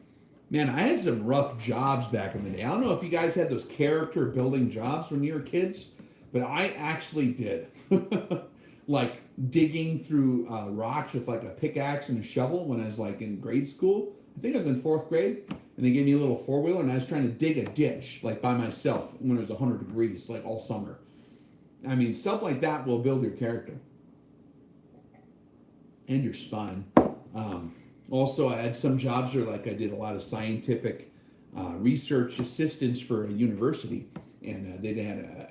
man, I had some rough jobs back in the day. I don't know if you guys had those character building jobs when you were kids, but I actually did. Like digging through rocks with like a pickaxe and a shovel when I was like in grade school. I think I was in 4th grade, and they gave me a little 4-wheeler, and I was trying to dig a ditch like by myself when it was 100 degrees, like all summer. I mean, stuff like that will build your character and your spine. Also, I had some jobs where like I did a lot of scientific research assistance for a university, and they had an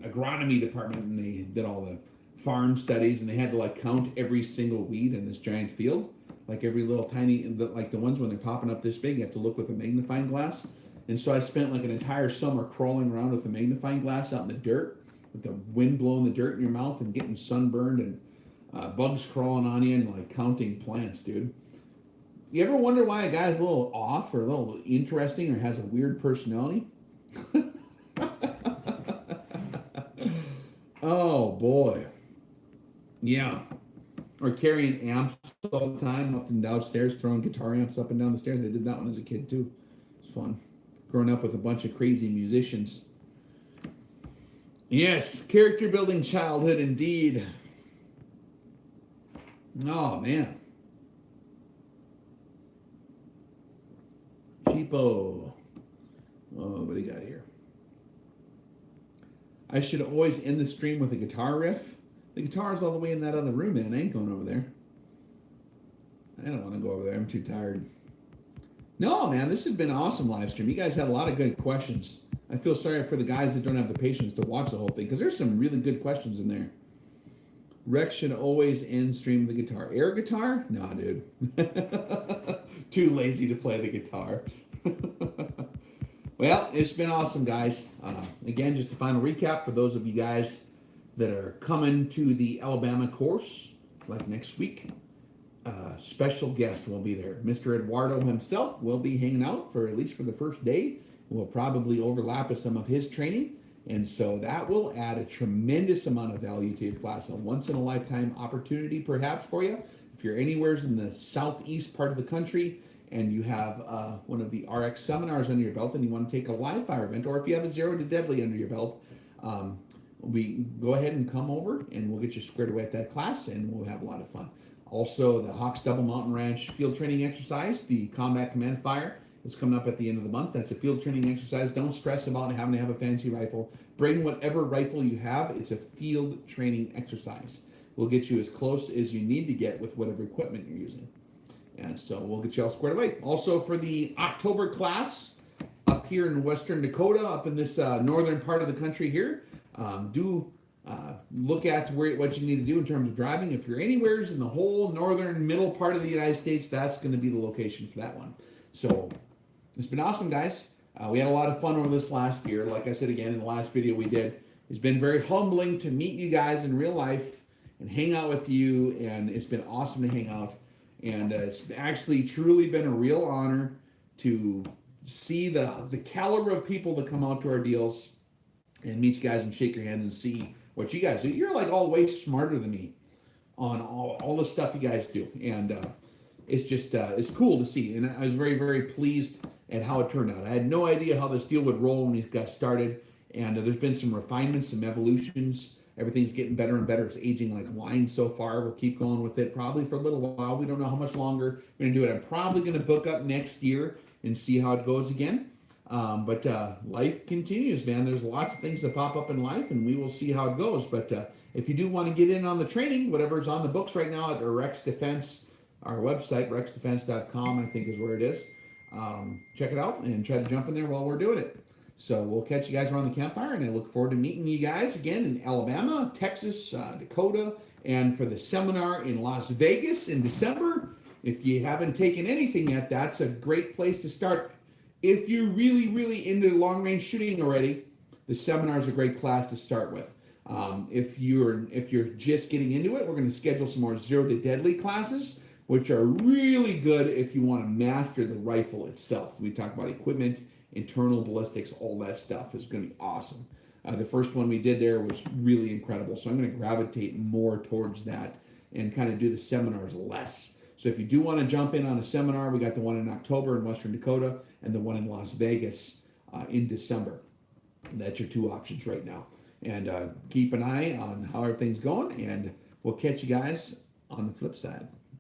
agronomy department, and they did all the farm studies, and they had to like count every single weed in this giant field, like every little tiny, like the ones when they're popping up this big, you have to look with a magnifying glass. And so I spent like an entire summer crawling around with a magnifying glass out in the dirt, with the wind blowing the dirt in your mouth and getting sunburned and bugs crawling on you and like counting plants, dude. You ever wonder why a guy's a little off or a little interesting or has a weird personality? Oh boy. Yeah. Or carrying amps all the time up and downstairs, throwing guitar amps up and down the stairs. I did that one as a kid too. It's fun. Growing up with a bunch of crazy musicians. Yes, character building childhood indeed. Oh man. Cheapo. Oh, what do you got here? I should always end the stream with a guitar riff. The guitar's all the way in that other room, man. I ain't going over there. I don't want to go over there. I'm too tired. No, man, this has been an awesome live stream. You guys had a lot of good questions. I feel sorry for the guys that don't have the patience to watch the whole thing, because there's some really good questions in there. Rex should always end stream with the guitar. Air guitar? Nah, dude. Too lazy to play the guitar. Well, it's been awesome, guys. Again, just a final recap for those of you guys that are coming to the Alabama course, like next week. Special guest will be there. Mr. Eduardo himself will be hanging out for at least for the first day. We'll probably overlap with some of his training. And so that will add a tremendous amount of value to your class. A once-in-a-lifetime opportunity, perhaps, for you. If you're anywhere in the southeast part of the country and you have one of the RX seminars under your belt and you want to take a live fire event, or if you have a Zero to Deadly under your belt, we go ahead and come over and we'll get you squared away at that class and we'll have a lot of fun. Also, the Hawks Double Mountain Ranch field training exercise, the Combat Command Fire, is coming up at the end of the month. That's a field training exercise. Don't stress about having to have a fancy rifle. Bring whatever rifle you have. It's a field training exercise. We'll get you as close as you need to get with whatever equipment you're using. And so we'll get you all squared away. Also for the October class up here in Western Dakota, up in this northern part of the country here, look at what you need to do in terms of driving. If you're anywhere in the whole northern middle part of the United States, that's going to be the location for that one. So it's been awesome, guys. We had a lot of fun over this last year. Like I said again in the last video we did, it's been very humbling to meet you guys in real life and hang out with you, and it's been awesome to hang out. And it's actually truly been a real honor to see the caliber of people that come out to our deals and meet you guys and shake your hands and see what you guys do. You're like all way smarter than me on all the stuff you guys do. And it's just, it's cool to see. And I was very, very pleased at how it turned out. I had no idea how this deal would roll when it got started. And there's been some refinements, some evolutions Everything's getting better and better. It's aging like wine so far. We'll keep going with it probably for a little while. We don't know how much longer we're going to do it. I'm probably going to book up next year and see how it goes again. But life continues, man. There's lots of things that pop up in life, and we will see how it goes. But if you do want to get in on the training, whatever's on the books right now at Rex Defense, our website, rexdefense.com, I think is where it is. Check it out and try to jump in there while we're doing it. So we'll catch you guys around the campfire, and I look forward to meeting you guys again in Alabama, Texas, Dakota, and for the seminar in Las Vegas in December. If you haven't taken anything yet, that's a great place to start. If you're really, really into long-range shooting already, the seminar is a great class to start with. If you're just getting into it, we're going to schedule some more Zero to Deadly classes, which are really good if you want to master the rifle itself. We talk about equipment, internal ballistics, all that stuff is going to be awesome. The first one we did there was really incredible, so I'm going to gravitate more towards that and kind of do the seminars less. So if you do want to jump in on a seminar, we got the one in October in Western Dakota and the one in Las Vegas in December. That's your two options right now. And keep an eye on how everything's going, and we'll catch you guys on the flip side.